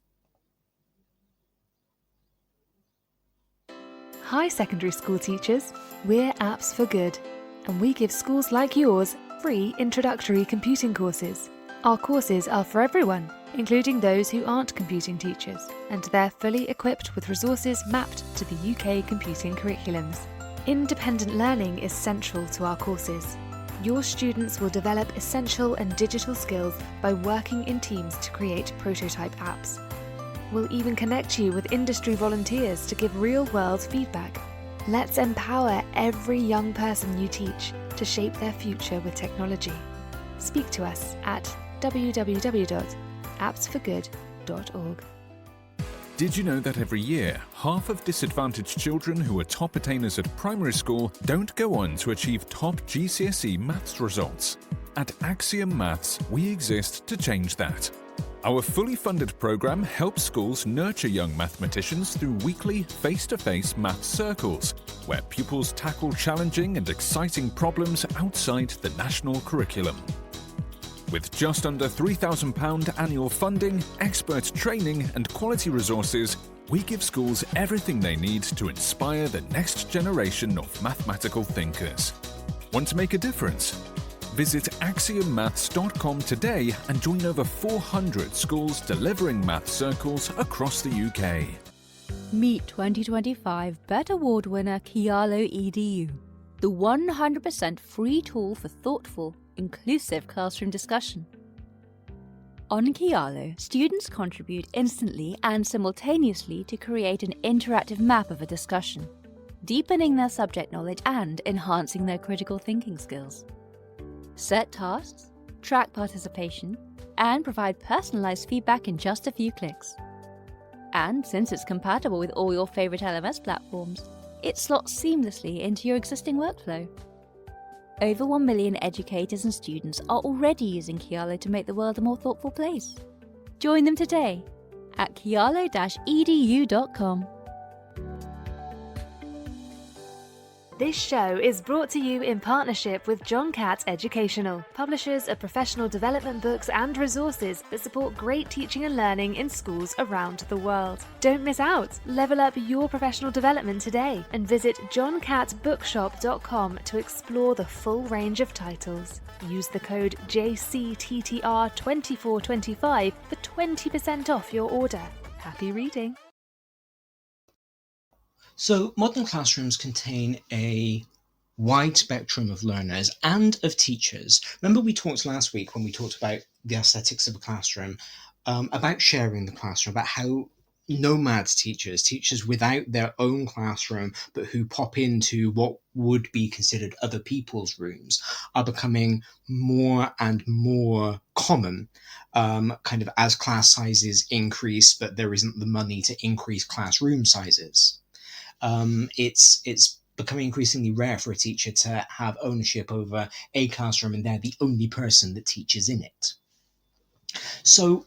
Hi secondary school teachers, we're Apps for Good, and we give schools like yours free introductory computing courses. Our courses are for everyone, including those who aren't computing teachers, and they're fully equipped with resources mapped to the UK computing curriculums. Independent learning is central to our courses. Your students will develop essential and digital skills by working in teams to create prototype apps. We'll even connect you with industry volunteers to give real-world feedback. Let's empower every young person you teach to shape their future with technology. Speak to us at www.appsforgood.org. Did you know that every year, half of disadvantaged children who are top attainers at primary school don't go on to achieve top GCSE maths results? At Axiom Maths, we exist to change that. Our fully funded programme helps schools nurture young mathematicians through weekly face-to-face maths circles, where pupils tackle challenging and exciting problems outside the national curriculum. With just under £3,000 annual funding, expert training and quality resources, we give schools everything they need to inspire the next generation of mathematical thinkers. Want to make a difference? Visit AxiomMaths.com today and join over 400 schools delivering math circles across the UK. Meet 2025 BET Award winner Kialo EDU, the 100% free tool for thoughtful, inclusive classroom discussion. On Kialo, students contribute instantly and simultaneously to create an interactive map of a discussion, deepening their subject knowledge and enhancing their critical thinking skills. Set tasks, track participation, and provide personalized feedback in just a few clicks. And since it's compatible with all your favorite LMS platforms, it slots seamlessly into your existing workflow. Over 1 million educators and students are already using Kialo to make the world a more thoughtful place. Join them today at kialo-edu.com. This show is brought to you in partnership with John Catt Educational, publishers of professional development books and resources that support great teaching and learning in schools around the world. Don't miss out. Level up your professional development today and visit johncattbookshop.com to explore the full range of titles. Use the code JCTTR2425 for 20% off your order. Happy reading. So modern classrooms contain a wide spectrum of learners and of teachers. Remember we talked last week when we talked about the aesthetics of a classroom, about sharing the classroom, about how nomad teachers without their own classroom, but who pop into what would be considered other people's rooms, are becoming more and more common, kind of as class sizes increase, but there isn't the money to increase classroom sizes. It's becoming increasingly rare for a teacher to have ownership over a classroom and they're the only person that teaches in it. So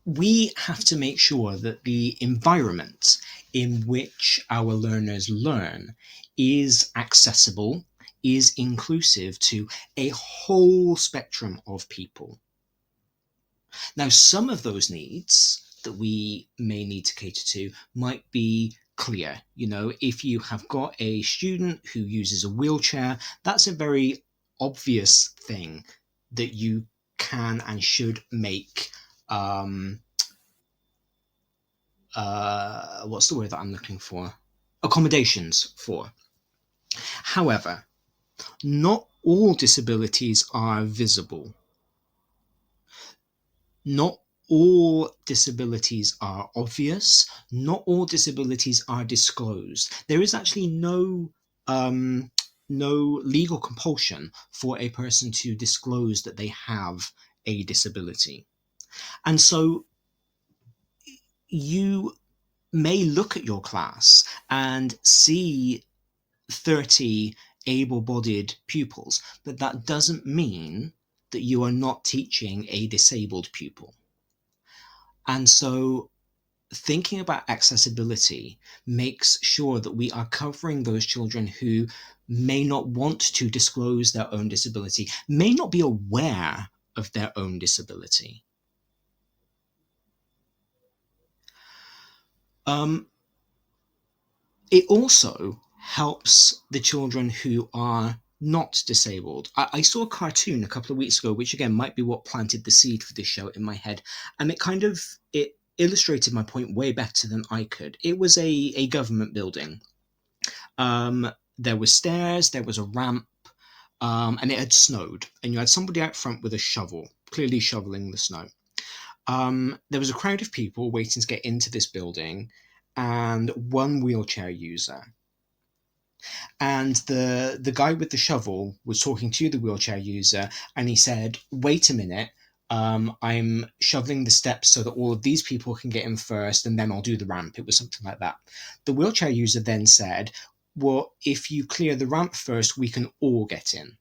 we have to make sure that the environment in which our learners learn is accessible, is inclusive to a whole spectrum of people. Now, some of those needs that we may need to cater to might be clear. You know, if you have got a student who uses a wheelchair, that's a very obvious thing that you can and should make what's the word that I'm looking for? Accommodations for. However, not all disabilities are visible. Not all disabilities are obvious. Not all disabilities are disclosed. There is actually no legal compulsion for a person to disclose that they have a disability. And so you may look at your class and see 30 able-bodied pupils, but that doesn't mean that you are not teaching a disabled pupil. And so thinking about accessibility makes sure that we are covering those children who may not want to disclose their own disability, may not be aware of their own disability. It also helps the children who are not disabled. I saw a cartoon a couple of weeks ago, which again might be what planted the seed for this show in my head, and it illustrated my point way better than I could. It was a government building. There were stairs, there was a ramp, and it had snowed, and you had somebody out front with a shovel, clearly shoveling the snow. There was a crowd of people waiting to get into this building, and one wheelchair user. And the guy with the shovel was talking to the wheelchair user, and he said, "Wait a minute, I'm shoveling the steps so that all of these people can get in first, and then I'll do the ramp." It was something like that. The wheelchair user then said, "Well, if you clear the ramp first, we can all get in."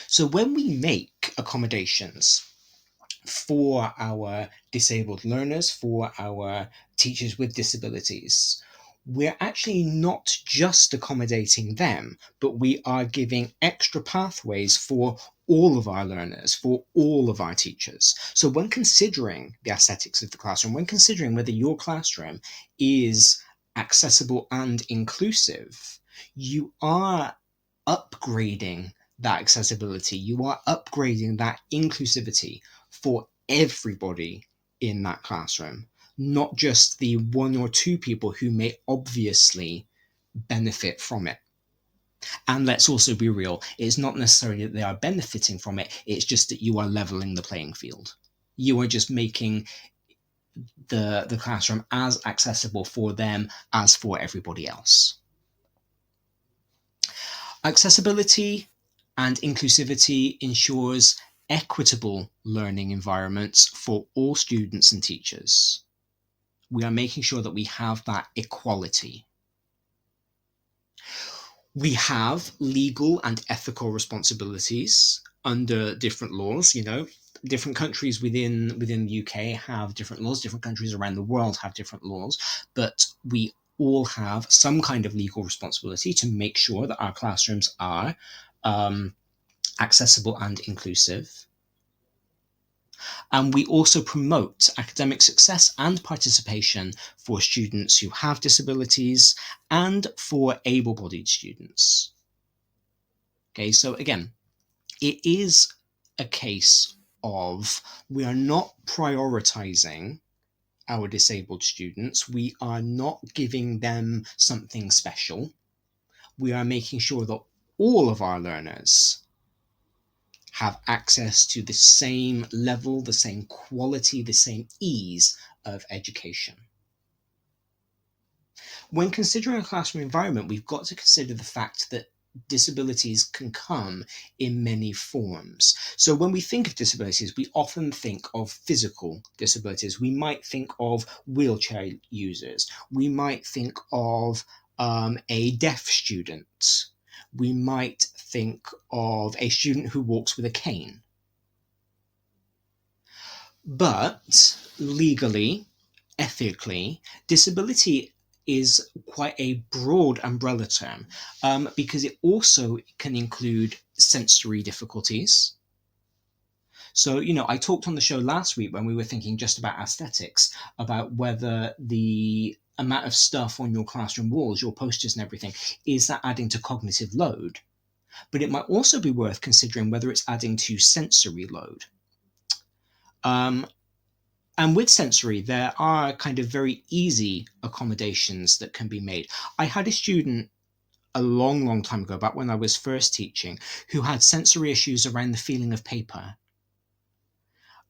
So when we make accommodations for our disabled learners, for our teachers with disabilities, we're actually not just accommodating them, but we are giving extra pathways for all of our learners, for all of our teachers. So when considering the aesthetics of the classroom, when considering whether your classroom is accessible and inclusive, you are upgrading that accessibility, you are upgrading that inclusivity for everybody in that classroom, not just the one or two people who may obviously benefit from it. And let's also be real, it's not necessarily that they are benefiting from it, it's just that you are leveling the playing field. You are just making the classroom as accessible for them as for everybody else. Accessibility and inclusivity ensures equitable learning environments for all students and teachers. We are making sure that we have that equality. We have legal and ethical responsibilities under different laws. Different countries within the UK have different laws, different countries around the world have different laws, but we all have some kind of legal responsibility to make sure that our classrooms are accessible and inclusive. And we also promote academic success and participation for students who have disabilities and for able-bodied students. Okay, so again, it is a case of we are not prioritizing our disabled students. We are not giving them something special. We are making sure that all of our learners have access to the same level, the same quality, the same ease of education. When considering a classroom environment, we've got to consider the fact that disabilities can come in many forms. So when we think of disabilities, we often think of physical disabilities. We might think of wheelchair users. We might think of a deaf student. We might think of a student who walks with a cane. But legally, ethically, disability is quite a broad umbrella term because it also can include sensory difficulties. So, I talked on the show last week when we were thinking just about aesthetics, about whether the amount of stuff on your classroom walls, your posters and everything, is that adding to cognitive load? But it might also be worth considering whether it's adding to sensory load. And with sensory, there are kind of very easy accommodations that can be made. I had a student a long, long time ago, back when I was first teaching, who had sensory issues around the feeling of paper.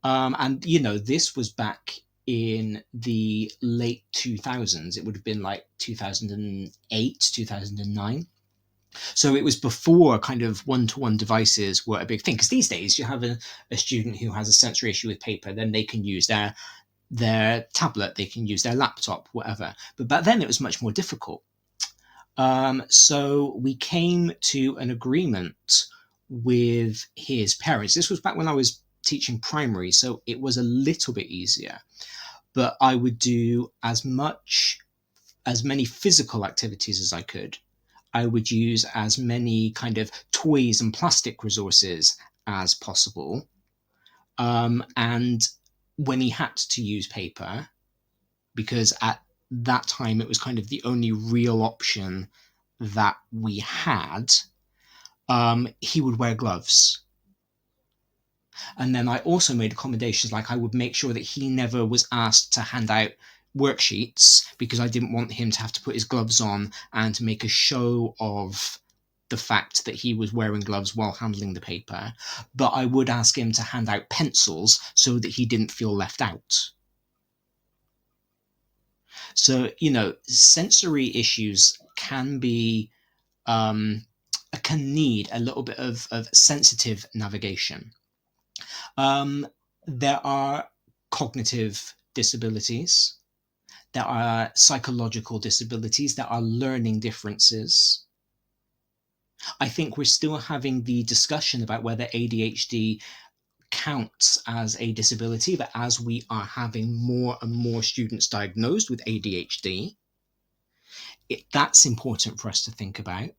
And, this was back in the late 2000s. It would have been like 2008, 2009. So it was before kind of one-to-one devices were a big thing. Because these days you have a student who has a sensory issue with paper, then they can use their tablet, they can use their laptop, whatever. But back then it was much more difficult. So we came to an agreement with his parents. This was back when I was teaching primary, so it was a little bit easier. But I would do as many physical activities as I could. I would use as many kind of toys and plastic resources as possible. And when he had to use paper, because at that time it was kind of the only real option that we had, he would wear gloves. And then I also made accommodations, like I would make sure that he never was asked to hand out worksheets, because I didn't want him to have to put his gloves on and to make a show of the fact that he was wearing gloves while handling the paper. But I would ask him to hand out pencils so that he didn't feel left out. So, sensory issues can be, can need a little bit of sensitive navigation. There are cognitive disabilities. There are psychological disabilities. There are learning differences. I think we're still having the discussion about whether ADHD counts as a disability, but as we are having more and more students diagnosed with ADHD, That's important for us to think about.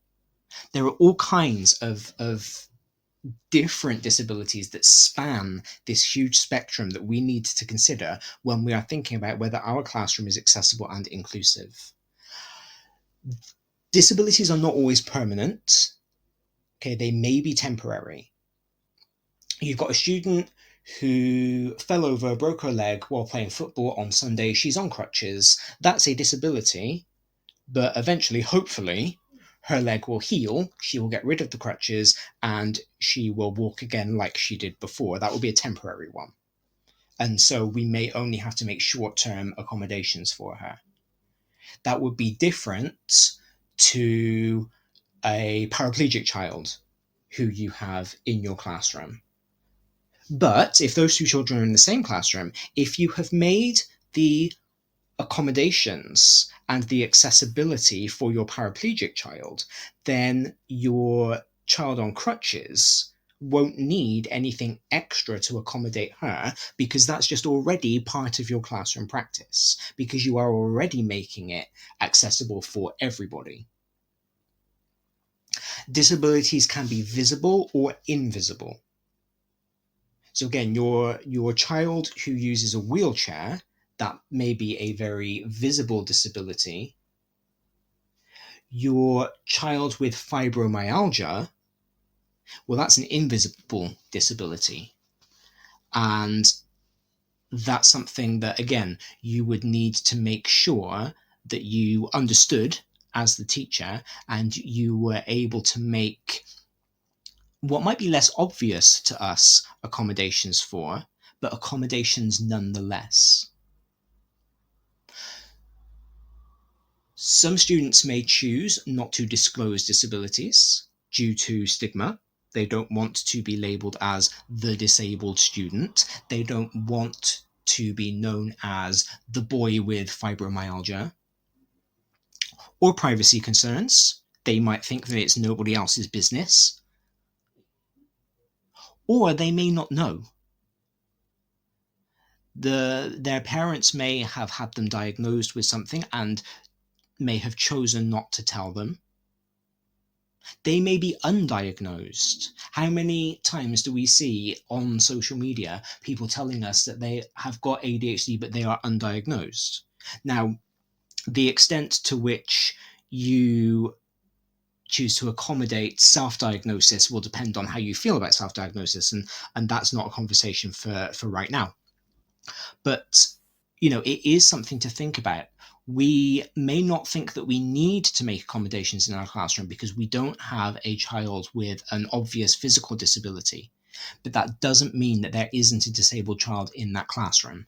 There are all kinds of different disabilities that span this huge spectrum that we need to consider when we are thinking about whether our classroom is accessible and inclusive. Disabilities are not always permanent. Okay, they may be temporary. You've got a student who fell over, broke her leg while playing football on Sunday. She's on crutches. That's a disability, but eventually, hopefully, her leg will heal, she will get rid of the crutches, and she will walk again like she did before. That will be a temporary one. And so we may only have to make short-term accommodations for her. That would be different to a paraplegic child who you have in your classroom. But if those two children are in the same classroom, if you have made the accommodations and the accessibility for your paraplegic child, then your child on crutches won't need anything extra to accommodate her, because that's just already part of your classroom practice, because you are already making it accessible for everybody. Disabilities can be visible or invisible. So again, your child who uses a wheelchair, that may be a very visible disability. Your child with fibromyalgia, well, that's an invisible disability. And that's something that, again, you would need to make sure that you understood as the teacher, and you were able to make what might be less obvious to us accommodations for, but accommodations nonetheless. Some students may choose not to disclose disabilities due to stigma. They don't want to be labelled as the disabled student. They don't want to be known as the boy with fibromyalgia. Or privacy concerns. They might think that it's nobody else's business. Or they may not know. Their parents may have had them diagnosed with something and may have chosen not to tell them. They may be undiagnosed. How many times do we see on social media people telling us that they have got ADHD but they are undiagnosed? Now, the extent to which you choose to accommodate self-diagnosis will depend on how you feel about self-diagnosis, and that's not a conversation for right now. But, it is something to think about. We may not think that we need to make accommodations in our classroom because we don't have a child with an obvious physical disability, but that doesn't mean that there isn't a disabled child in that classroom.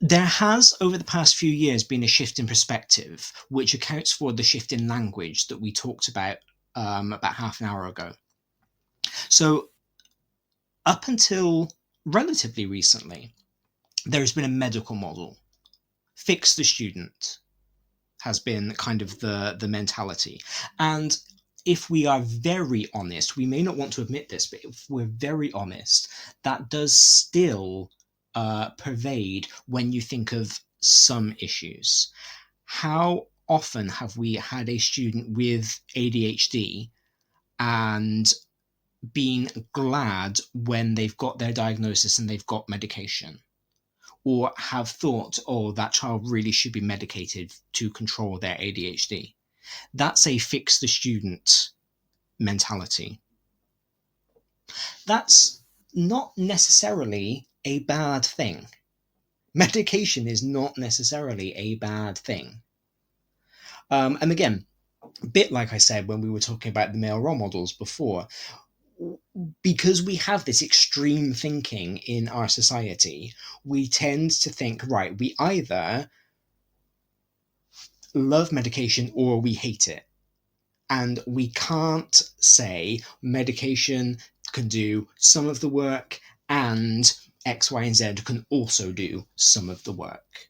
There has, over the past few years, been a shift in perspective, which accounts for the shift in language that we talked about half an hour ago. So, up until relatively recently, there has been a medical model. Fix the student has been kind of the mentality. And if we are very honest, we may not want to admit this, but if we're very honest, that does still pervade when you think of some issues. How often have we had a student with ADHD and been glad when they've got their diagnosis and they've got medication? Or have thought, oh, that child really should be medicated to control their ADHD? That's a fix the student mentality. That's not necessarily a bad thing. Medication is not necessarily a bad thing. And again, a bit like I said when we were talking about the male role models before, because we have this extreme thinking in our society, we tend to think, right, we either love medication or we hate it. And we can't say medication can do some of the work and X, Y, and Z can also do some of the work.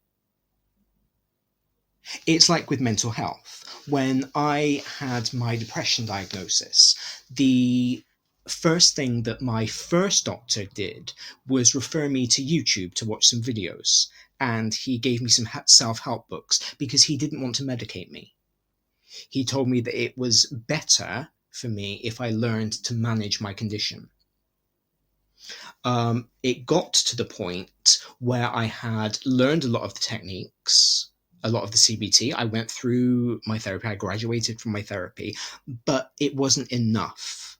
It's like with mental health. When I had my depression diagnosis, the first thing that my first doctor did was refer me to YouTube to watch some videos. and he gave me some self-help books because he didn't want to medicate me. He told me that it was better for me if I learned to manage my condition. It got to the point where I had learned a lot of the techniques, a lot of the CBT. I went through my therapy, I graduated from my therapy, but it wasn't enough.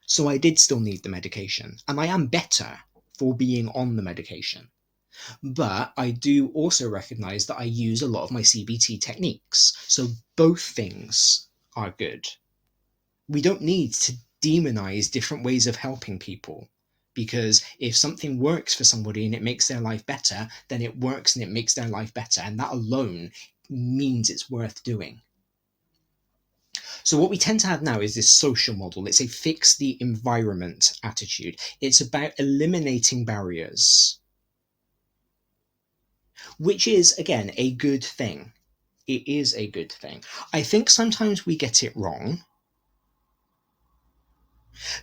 So I did still need the medication, and I am better for being on the medication. But I do also recognize that I use a lot of my CBT techniques. So both things are good. We don't need to demonize different ways of helping people, because if something works for somebody and it makes their life better, then it works and it makes their life better. And that alone means it's worth doing. So what we tend to have now is this social model. It's a fix the environment attitude. It's about eliminating barriers, which is, again, a good thing. It is a good thing. I think sometimes we get it wrong,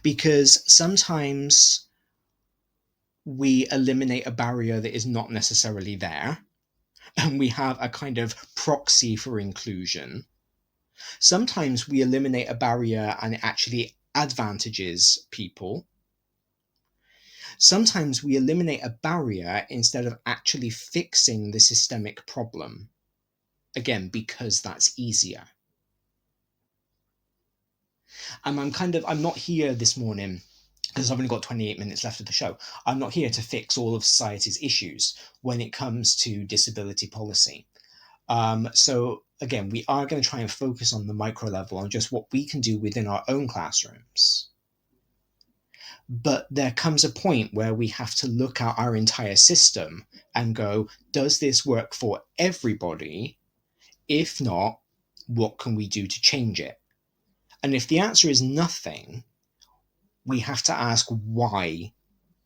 because sometimes we eliminate a barrier that is not necessarily there, and we have a kind of proxy for inclusion. Sometimes we eliminate a barrier and it actually advantages people. Sometimes we eliminate a barrier instead of actually fixing the systemic problem. Again, because that's easier. And I'm not here this morning, because I've only got 28 minutes left of the show. I'm not here to fix all of society's issues when it comes to disability policy. So again, we are going to try and focus on the micro level, on just what we can do within our own classrooms. But there comes a point where we have to look at our entire system and go, does this work for everybody? If not, what can we do to change it? And if the answer is nothing, we have to ask why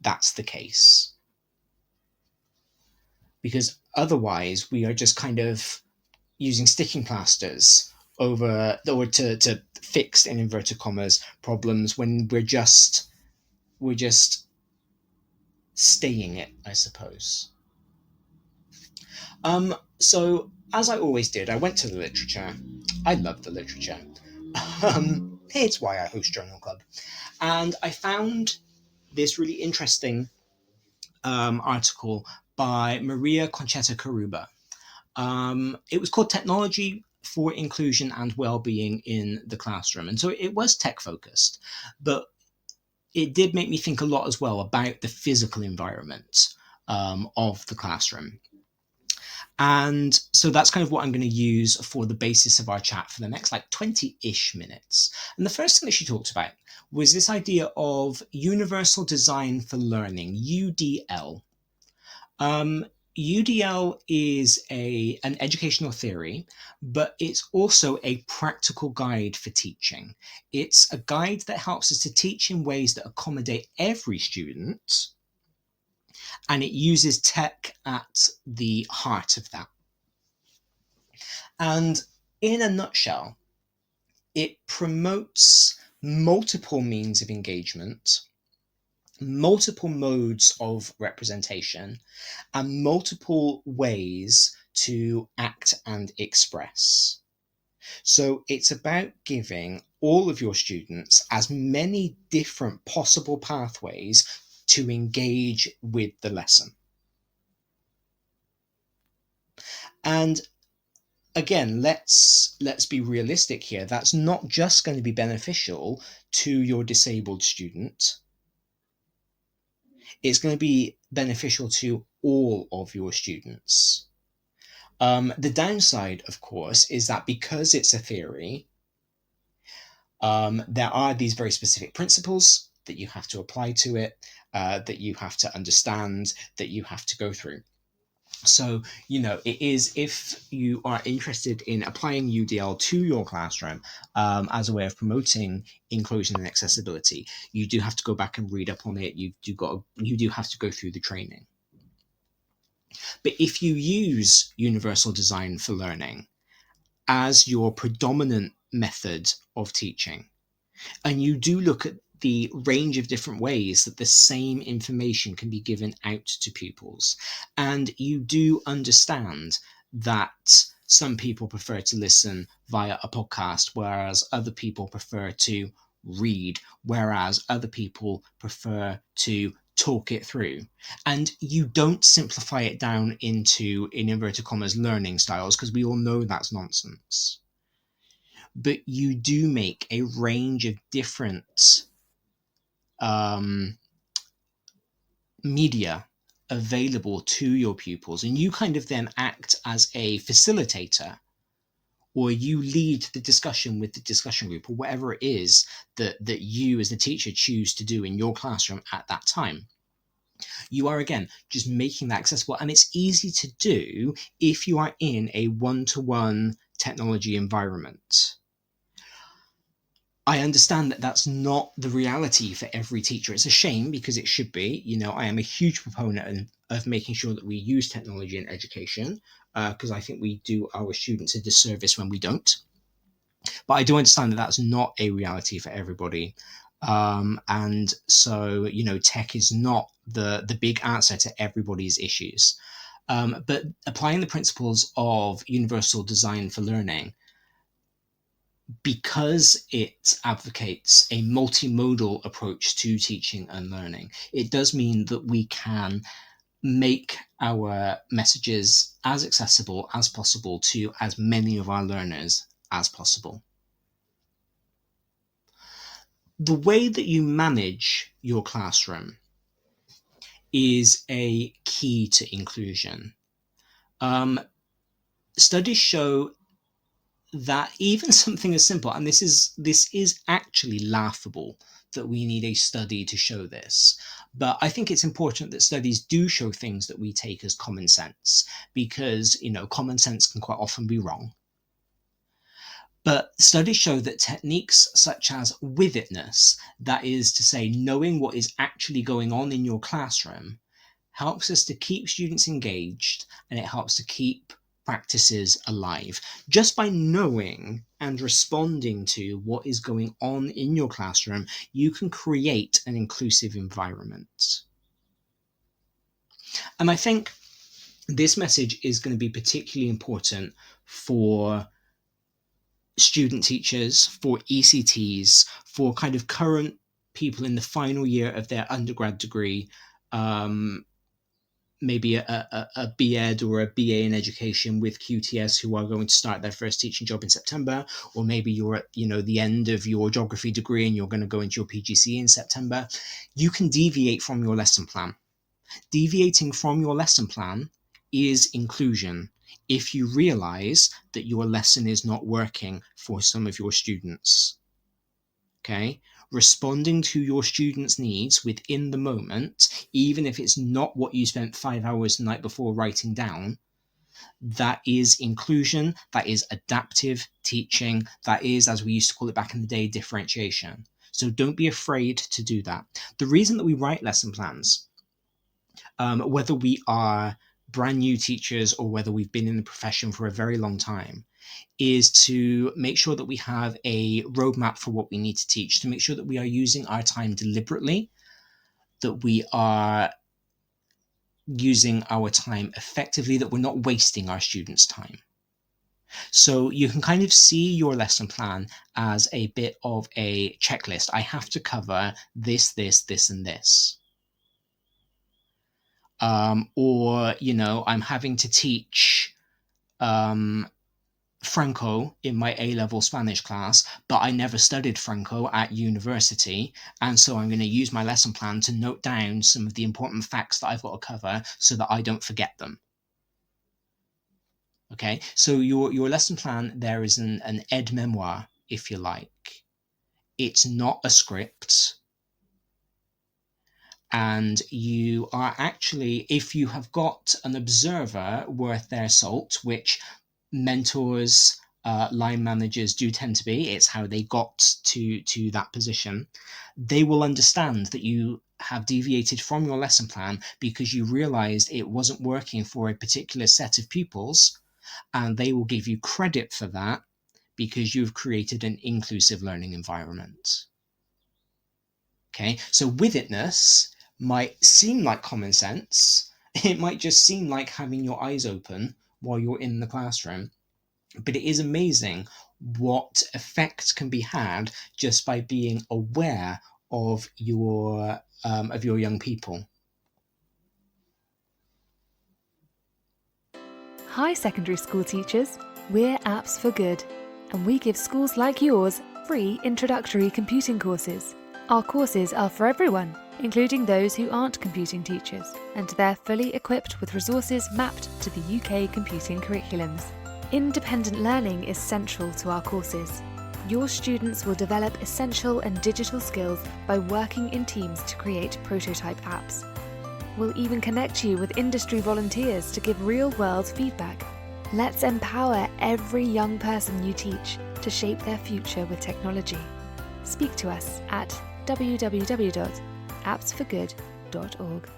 that's the case. Because otherwise we are just kind of using sticking plasters over, or to fix, in inverted commas, problems, when we're just staying it, I suppose. So as I always did, I went to the literature. I love the literature. It's why I host Journal Club. And I found this really interesting article by Maria Conchetta Caruba. It was called Technology for Inclusion and Wellbeing in the Classroom. And so it was tech focused, but it did make me think a lot as well about the physical environment of the classroom. And so that's kind of what I'm going to use for the basis of our chat for the next 20-ish minutes. And the first thing that she talked about was this idea of universal design for learning, UDL. UDL is an educational theory, but it's also a practical guide for teaching. It's a guide that helps us to teach in ways that accommodate every student, and it uses tech at the heart of that. And in a nutshell, it promotes multiple means of engagement, multiple modes of representation, and multiple ways to act and express. So it's about giving all of your students as many different possible pathways to engage with the lesson. And again, let's be realistic here. That's not just going to be beneficial to your disabled student. It's going to be beneficial to all of your students. The downside, of course, is that because it's a theory, there are these very specific principles that you have to apply to it, that you have to understand, that you have to go through. So, it is, if you are interested in applying UDL to your classroom as a way of promoting inclusion and accessibility, you do have to go back and read up on it. You do have to go through the training. But if you use universal design for learning as your predominant method of teaching, and you do look at the range of different ways that the same information can be given out to pupils. And you do understand that some people prefer to listen via a podcast, whereas other people prefer to read, whereas other people prefer to talk it through. And you don't simplify it down into, in inverted commas, learning styles, because we all know that's nonsense. But you do make a range of different media available to your pupils, and you kind of then act as a facilitator, or you lead the discussion with the discussion group, or whatever it is that you as the teacher choose to do in your classroom at that time. You are, again, just making that accessible, and it's easy to do if you are in a one-to-one technology environment. I understand that that's not the reality for every teacher. It's a shame, because it should be. I am a huge proponent of making sure that we use technology in education, because I think we do our students a disservice when we don't. But I do understand that that's not a reality for everybody. And so, tech is not the big answer to everybody's issues. But applying the principles of universal design for learning, because it advocates a multimodal approach to teaching and learning, it does mean that we can make our messages as accessible as possible to as many of our learners as possible. The way that you manage your classroom is a key to inclusion. Studies show that even something as simple, and this is actually laughable that we need a study to show this, but I think it's important that studies do show things that we take as common sense, because common sense can quite often be wrong. But studies show that techniques such as with-itness, that is to say, knowing what is actually going on in your classroom, helps us to keep students engaged, and it helps to keep practices alive. Just by knowing and responding to what is going on in your classroom, you can create an inclusive environment. And I think this message is going to be particularly important for student teachers, for ECTs, for kind of current people in the final year of their undergrad degree, maybe a B.Ed or a BA in education with QTS, who are going to start their first teaching job in September, or maybe you're at the end of your geography degree and you're going to go into your PGCE in September. You can deviate from your lesson plan. Deviating from your lesson plan is inclusion. If you realize that your lesson is not working for some of your students, okay? Responding to your students' needs within the moment, even if it's not what you spent 5 hours the night before writing down, that is inclusion, that is adaptive teaching, that is, as we used to call it back in the day, differentiation. So don't be afraid to do that. The reason that we write lesson plans, whether we are brand new teachers or whether we've been in the profession for a very long time, is to make sure that we have a roadmap for what we need to teach, to make sure that we are using our time deliberately, that we are using our time effectively, that we're not wasting our students' time. So you can kind of see your lesson plan as a bit of a checklist. I have to cover this, this, this, and this. Or, I'm having to teach Franco in my A-level Spanish class, but I never studied Franco at university, and so I'm going to use my lesson plan to note down some of the important facts that I've got to cover so that I don't forget them. Okay, so your lesson plan there is an ed memoir, if you like. It's not a script. And you are actually, if you have got an observer worth their salt, which mentors, line managers do tend to be, it's how they got to that position, they will understand that you have deviated from your lesson plan because you realized it wasn't working for a particular set of pupils, and they will give you credit for that because you've created an inclusive learning environment. Okay, so with itness might seem like common sense. It might just seem like having your eyes open while you're in the classroom. But it is amazing what effect can be had just by being aware of your young people. Hi secondary school teachers, we're Apps for Good, and we give schools like yours free introductory computing courses. Our courses are for everyone, including those who aren't computing teachers, and they're fully equipped with resources mapped to the UK computing curriculums. Independent learning is central to our courses. Your students will develop essential and digital skills by working in teams to create prototype apps. We'll even connect you with industry volunteers to give real-world feedback. Let's empower every young person you teach to shape their future with technology. Speak to us at www.appsforgood.org.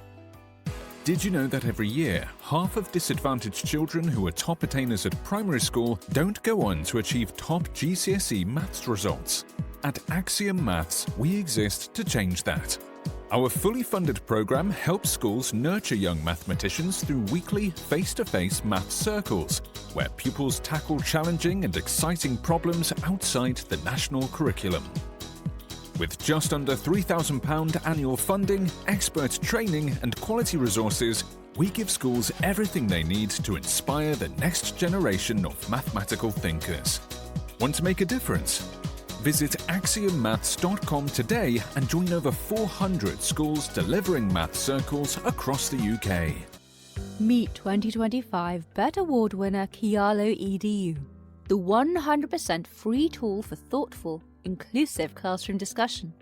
Did you know that every year, half of disadvantaged children who are top attainers at primary school don't go on to achieve top GCSE maths results? At Axiom Maths, we exist to change that. Our fully funded programme helps schools nurture young mathematicians through weekly face-to-face maths circles, where pupils tackle challenging and exciting problems outside the national curriculum. With just under £3,000 annual funding, expert training and quality resources, we give schools everything they need to inspire the next generation of mathematical thinkers. Want to make a difference? Visit AxiomMaths.com today and join over 400 schools delivering math circles across the UK. Meet 2025 BET Award winner Kialo EDU, the 100% free tool for thoughtful, inclusive classroom discussion.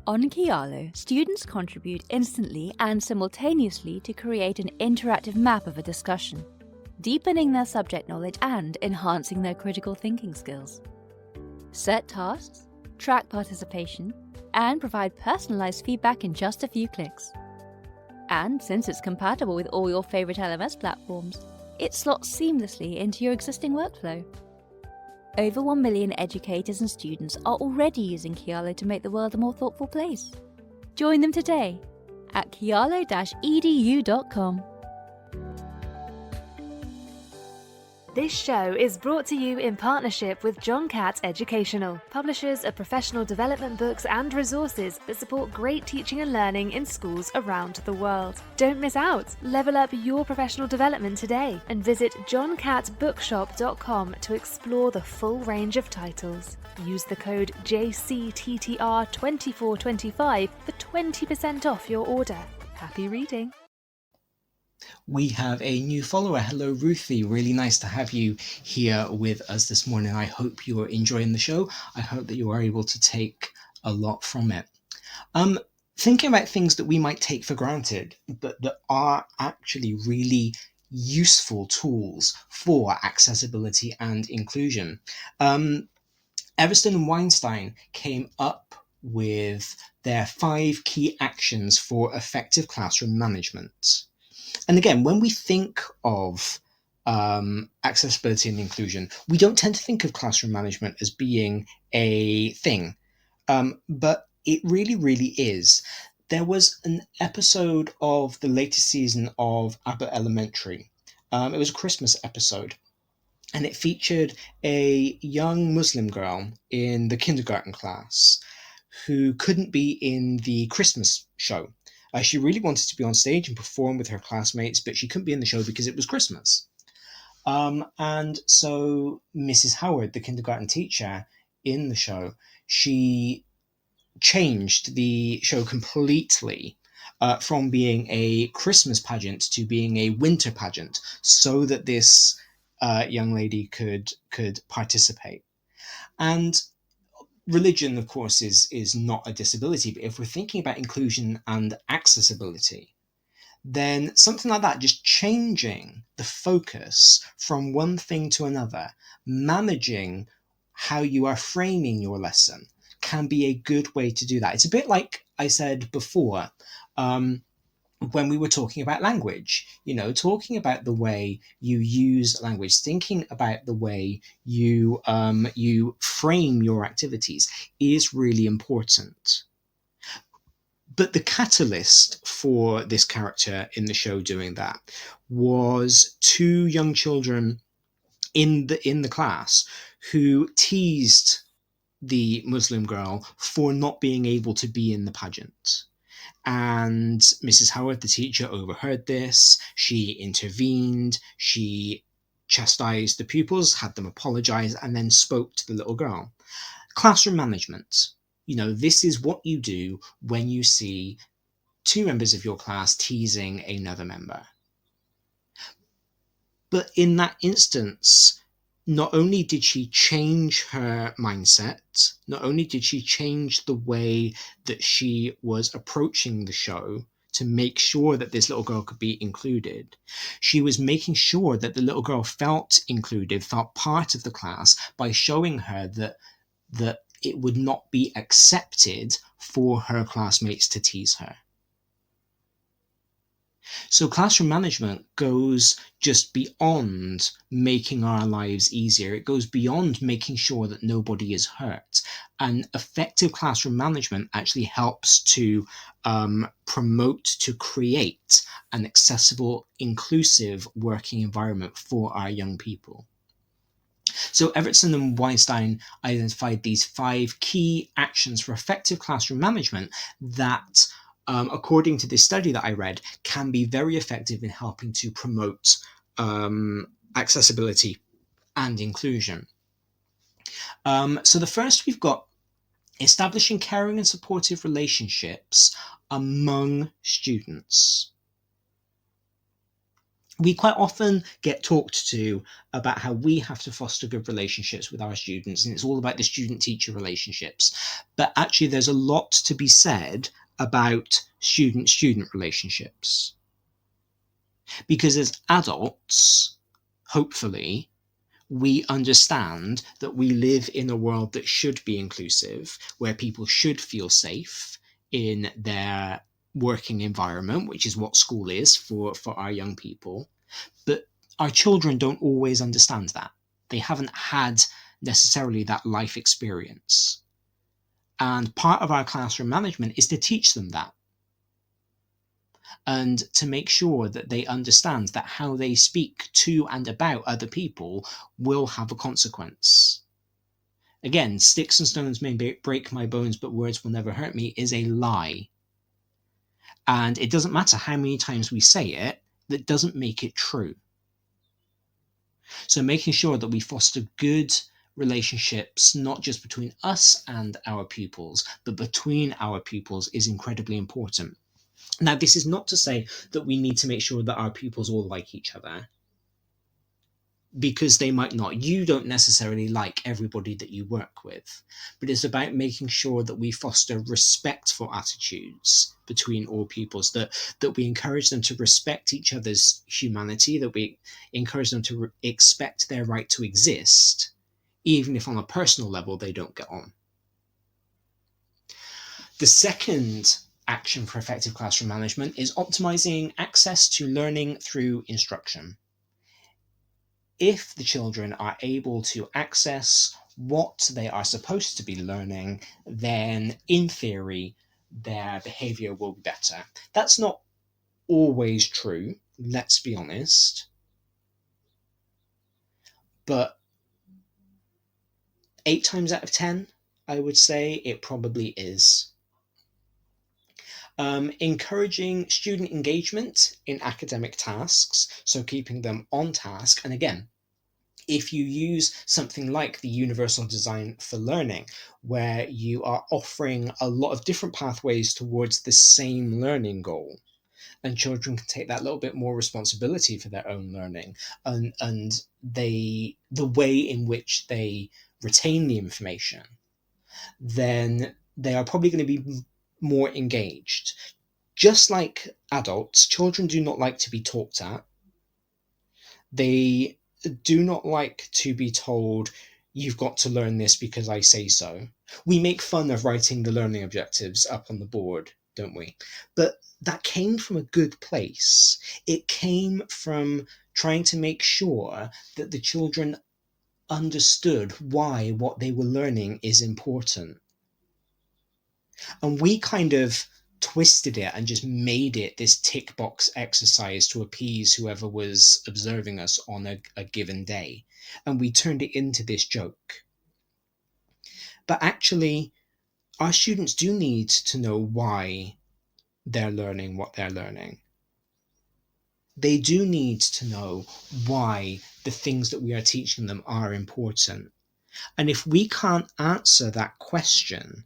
On Kialo, students contribute instantly and simultaneously to create an interactive map of a discussion, deepening their subject knowledge and enhancing their critical thinking skills. Set tasks, track participation, and provide personalised feedback in just a few clicks. And since it's compatible with all your favourite LMS platforms, it slots seamlessly into your existing workflow. Over 1 million educators and students are already using Kialo to make the world a more thoughtful place. Join them today at kialo-edu.com. This show is brought to you in partnership with John Catt Educational, publishers of professional development books and resources that support great teaching and learning in schools around the world. Don't miss out! Level up your professional development today and visit johncattbookshop.com to explore the full range of titles. Use the code JCTTR2425 for 20% off your order. Happy reading! We have a new follower. Hello, Ruthie. Really nice to have you here with us this morning. I hope you're enjoying the show. I hope that you are able to take a lot from it. Thinking about things that we might take for granted, but that are actually really useful tools for accessibility and inclusion. Everston and Weinstein came up with their 5 key actions for effective classroom management. And again, when we think of accessibility and inclusion, we don't tend to think of classroom management as being a thing, but it really, really is. There was an episode of the latest season of Abbott Elementary. It was a Christmas episode, and it featured a young Muslim girl in the kindergarten class who couldn't be in the Christmas show. She really wanted to be on stage and perform with her classmates, but she couldn't be in the show because it was Christmas. And so Mrs. Howard, the kindergarten teacher in the show, she changed the show completely from being a Christmas pageant to being a winter pageant so that this young lady could participate. And religion, of course, is not a disability, but if we're thinking about inclusion and accessibility, then something like that, just changing the focus from one thing to another, managing how you are framing your lesson, can be a good way to do that. It's a bit like I said before, when we were talking about language, talking about the way you use language, thinking about the way you frame your activities is really important. But the catalyst for this character in the show doing that was two young children in the class who teased the Muslim girl for not being able to be in the pageant. And Mrs. Howard, the teacher, overheard this. She intervened. She chastised the pupils, had them apologize, and then spoke to the little girl. Classroom management. This is what you do when you see two members of your class teasing another member. But in that instance, not only did she change her mindset, not only did she change the way that she was approaching the show to make sure that this little girl could be included, she was making sure that the little girl felt included, felt part of the class, by showing her that it would not be accepted for her classmates to tease her. So classroom management goes just beyond making our lives easier. It goes beyond making sure that nobody is hurt. And effective classroom management actually helps to promote, to create an accessible, inclusive working environment for our young people. So Evertson and Weinstein identified these 5 key actions for effective classroom management that, according to this study that I read, can be very effective in helping to promote accessibility and inclusion. So the first, we've got establishing caring and supportive relationships among students. We quite often get talked to about how we have to foster good relationships with our students, and it's all about the student-teacher relationships. But actually, there's a lot to be said about student-student relationships. Because as adults, hopefully, we understand that we live in a world that should be inclusive, where people should feel safe in their working environment, which is what school is for our young people. But our children don't always understand that. They haven't had necessarily that life experience. And part of our classroom management is to teach them that. And to make sure that they understand that how they speak to and about other people will have a consequence. Again, sticks and stones may break my bones, but words will never hurt me is a lie. And it doesn't matter how many times we say it, that doesn't make it true. So making sure that we foster good relationships, not just between us and our pupils, but between our pupils, is incredibly important. Now, this is not to say that we need to make sure that our pupils all like each other, because they might not. You don't necessarily like everybody that you work with, but it's about making sure that we foster respectful attitudes between all pupils, that we encourage them to respect each other's humanity, that we encourage them to expect their right to exist, even if on a personal level they don't get on. The second action for effective classroom management is optimizing access to learning through instruction. If the children are able to access what they are supposed to be learning, then in theory, their behavior will be better. That's not always true, let's be honest. But 8 times out of 10, I would say it probably is. Encouraging student engagement in academic tasks, so keeping them on task. And again, if you use something like the Universal Design for Learning, where you are offering a lot of different pathways towards the same learning goal, and children can take that little bit more responsibility for their own learning, and the way in which they retain the information, then they are probably going to be more engaged. Just like adults, children do not like to be talked at. They do not like to be told, you've got to learn this because I say so. We make fun of writing the learning objectives up on the board, don't we? But that came from a good place. It came from trying to make sure that the children understood why what they were learning is important. And we kind of twisted it and just made it this tick box exercise to appease whoever was observing us on a given day. And we turned it into this joke. But actually, our students do need to know why they're learning what they're learning. They do need to know why the things that we are teaching them are important. And if we can't answer that question,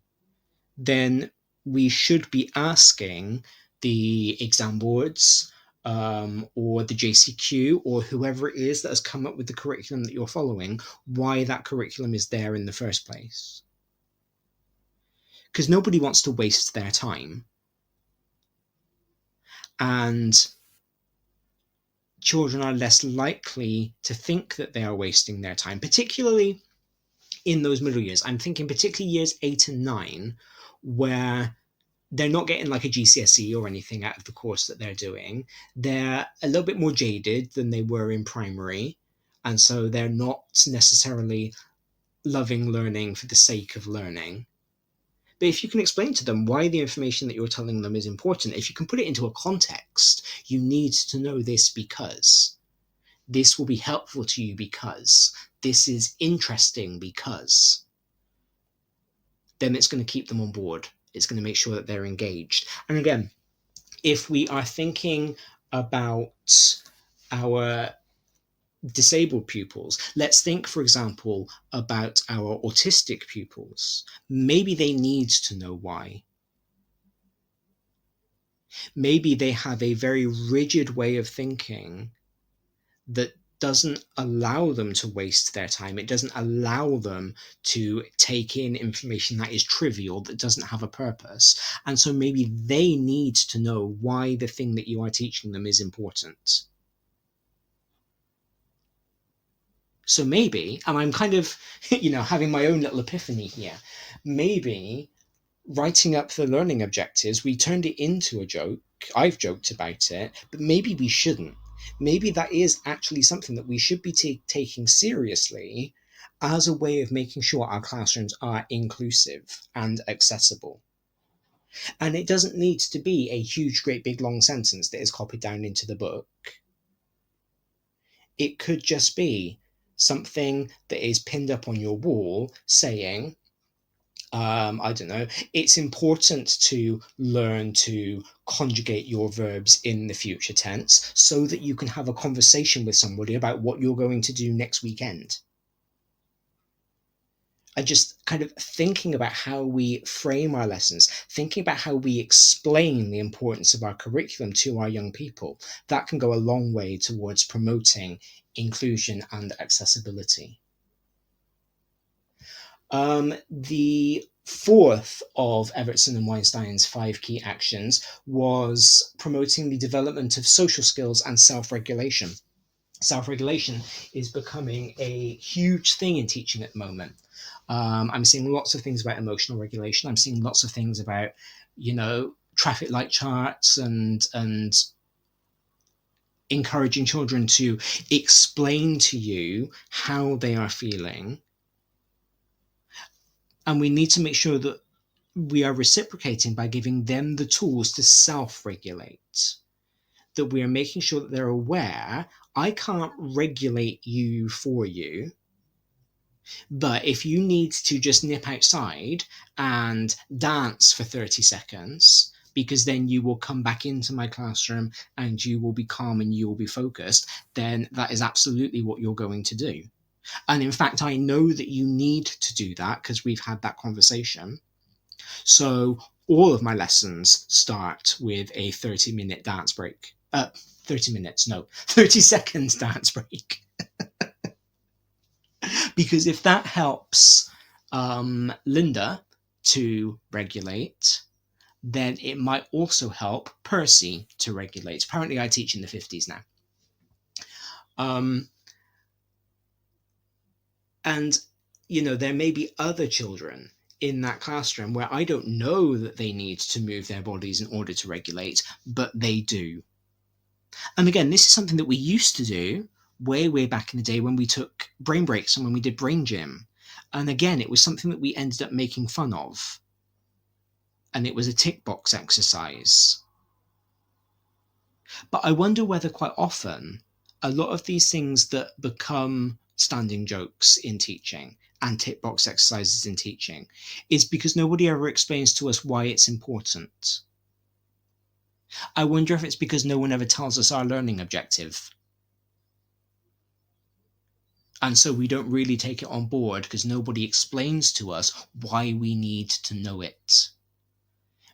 then we should be asking the exam boards or the JCQ or whoever it is that has come up with the curriculum that you're following, why that curriculum is there in the first place. Because nobody wants to waste their time. And children are less likely to think that they are wasting their time, particularly in those middle years. I'm thinking particularly years 8 and 9, where they're not getting like a GCSE or anything out of the course that they're doing. They're a little bit more jaded than they were in primary. And so they're not necessarily loving learning for the sake of learning. But if you can explain to them why the information that you're telling them is important, if you can put it into a context, you need to know this because this will be helpful to you because this is interesting because, then it's going to keep them on board. It's going to make sure that they're engaged. And again, if we are thinking about our disabled pupils, let's think, for example, about our autistic pupils. Maybe they need to know why. Maybe they have a very rigid way of thinking that doesn't allow them to waste their time. It doesn't allow them to take in information that is trivial, that doesn't have a purpose. And so maybe they need to know why the thing that you are teaching them is important. So maybe, and I'm kind of, having my own little epiphany here, maybe writing up the learning objectives, we turned it into a joke. I've joked about it, but maybe we shouldn't. Maybe that is actually something that we should be taking seriously as a way of making sure our classrooms are inclusive and accessible. And it doesn't need to be a huge, great, big, long sentence that is copied down into the book. It could just be something that is pinned up on your wall saying, I don't know, it's important to learn to conjugate your verbs in the future tense so that you can have a conversation with somebody about what you're going to do next weekend. And just kind of thinking about how we frame our lessons, thinking about how we explain the importance of our curriculum to our young people, that can go a long way towards promoting inclusion and accessibility. The fourth of Evertson and Weinstein's 5 key actions was promoting the development of social skills and self-regulation. Self-regulation is becoming a huge thing in teaching at the moment. I'm seeing lots of things about emotional regulation. I'm seeing lots of things about, traffic light charts and encouraging children to explain to you how they are feeling. And we need to make sure that we are reciprocating by giving them the tools to self-regulate. That we are making sure that they're aware, I can't regulate you for you. But if you need to just nip outside and dance for 30 seconds, because then you will come back into my classroom and you will be calm and you will be focused, then that is absolutely what you're going to do. And in fact, I know that you need to do that because we've had that conversation. So all of my lessons start with a 30-minute dance break. 30 seconds dance break. Because if that helps Linda to regulate, then it might also help Percy to regulate. Apparently I teach in the 50s now. And, there may be other children in that classroom where I don't know that they need to move their bodies in order to regulate, but they do. And again, this is something that we used to do way back in the day when we took brain breaks and when we did brain gym. And again, it was something that we ended up making fun of. and it was a tick box exercise. But I wonder whether quite often a lot of these things that become standing jokes in teaching and tick box exercises in teaching is because nobody ever explains to us why it's important. I wonder if it's because no one ever tells us our learning objective. And so we don't really take it on board because nobody explains to us why we need to know it.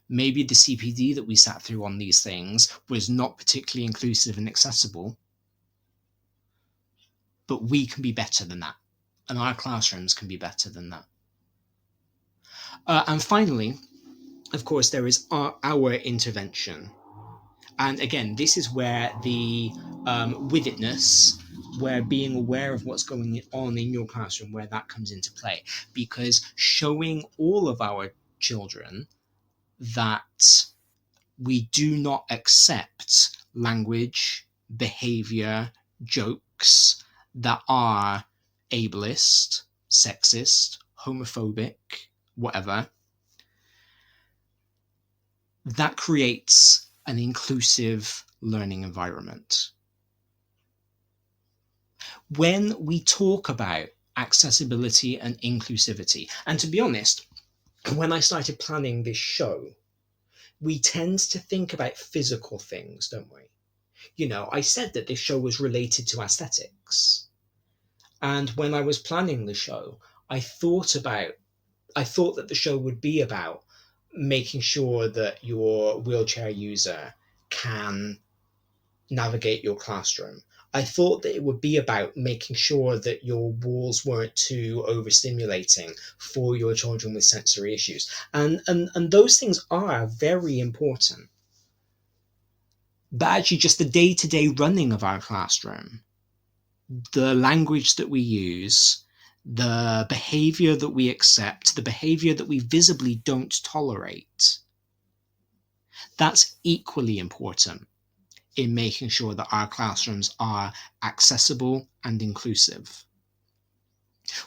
Maybe the CPD that we sat through on these things was not particularly inclusive and accessible, but we can be better than that, and our classrooms can be better than that. And finally, of course, there is our intervention. And again, this is where the with itness, where being aware of what's going on in your classroom, where that comes into play. Because showing all of our children that we do not accept language, behavior, jokes that are ableist, sexist, homophobic, whatever, that creates an inclusive learning environment. When we talk about accessibility and inclusivity, and to be honest, when I started planning this show, we tend to think about physical things, don't we? You know, I said that this show was related to aesthetics. And when I was planning the show, I thought that the show would be about making sure that your wheelchair user can navigate your classroom. I thought that it would be about making sure that your walls weren't too overstimulating for your children with sensory issues. And those things are very important. But actually just the day-to-day running of our classroom, the language that we use, the behavior that we accept, the behavior that we visibly don't tolerate, that's equally important in making sure that our classrooms are accessible and inclusive.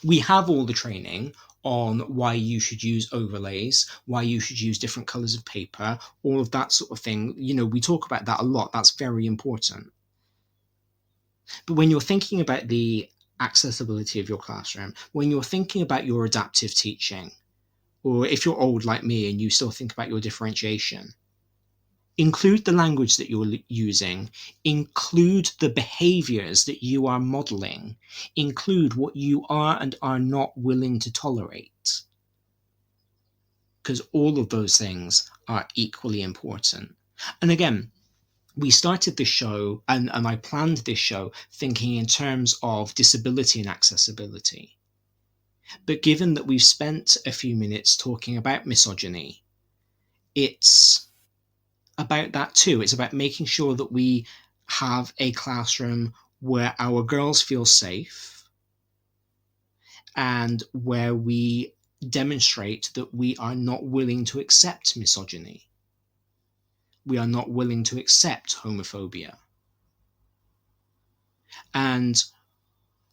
We have all the training on why you should use overlays, why you should use different colors of paper, all of that sort of thing. You know, we talk about that a lot. That's very important. But when you're thinking about the accessibility of your classroom, when you're thinking about your adaptive teaching, or if you're old like me and you still think about your differentiation, include the language that you're using, include the behaviors that you are modeling, include what you are and are not willing to tolerate. Because all of those things are equally important. And again, we started this show and I planned this show thinking in terms of disability and accessibility. But given that we've spent a few minutes talking about misogyny, it's about that too. It's about making sure that we have a classroom where our girls feel safe and where we demonstrate that we are not willing to accept misogyny. We are not willing to accept homophobia. And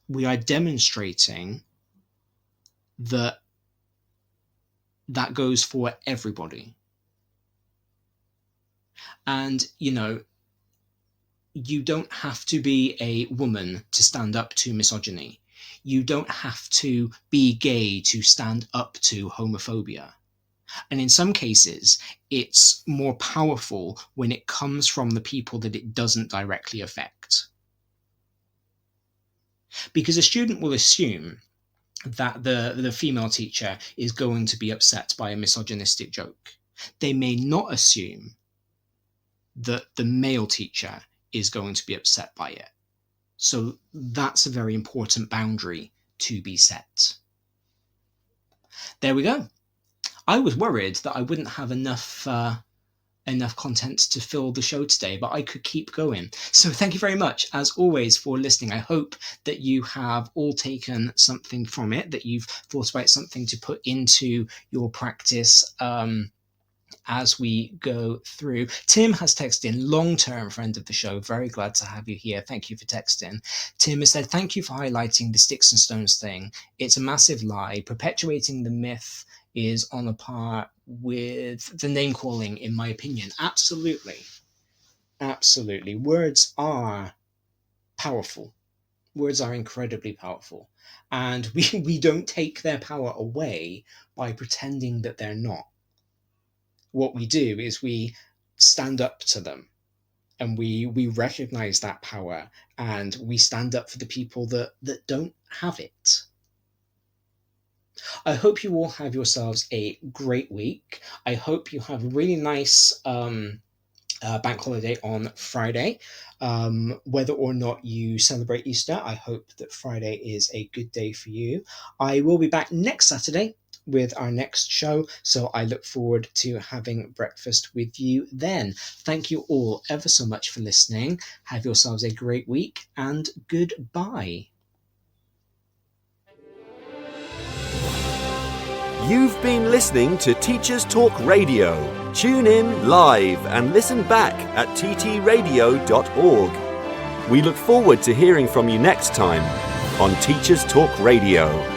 we are demonstrating that that goes for everybody. And, you know, you don't have to be a woman to stand up to misogyny. You don't have to be gay to stand up to homophobia. And in some cases, it's more powerful when it comes from the people that it doesn't directly affect. Because a student will assume that the female teacher is going to be upset by a misogynistic joke. They may not assume that the male teacher is going to be upset by it. So that's a very important boundary to be set. There we go. I was worried that I wouldn't have enough content to fill the show today, but I could keep going. So thank you very much, as always, for listening. I hope that you have all taken something from it, that you've thought about something to put into your practice as we go through. Tim has texted in, long-term friend of the show. Very glad to have you here. Thank you for texting. Tim has said, thank you for highlighting the sticks and stones thing. It's a massive lie, perpetuating the myth is on a par with the name calling, in my opinion. Absolutely. Absolutely. Words are powerful. Words are incredibly powerful. And we don't take their power away by pretending that they're not. What we do is we stand up to them, and we recognize that power, and we stand up for the people that don't have it. I hope you all have yourselves a great week. I hope you have a really nice bank holiday on Friday. Whether or not you celebrate Easter, I hope that Friday is a good day for you. I will be back next Saturday with our next show, so I look forward to having breakfast with you then. Thank you all ever so much for listening. Have yourselves a great week, and goodbye. You've been listening to Teachers Talk Radio. Tune in live and listen back at ttradio.org. We look forward to hearing from you next time on Teachers Talk Radio.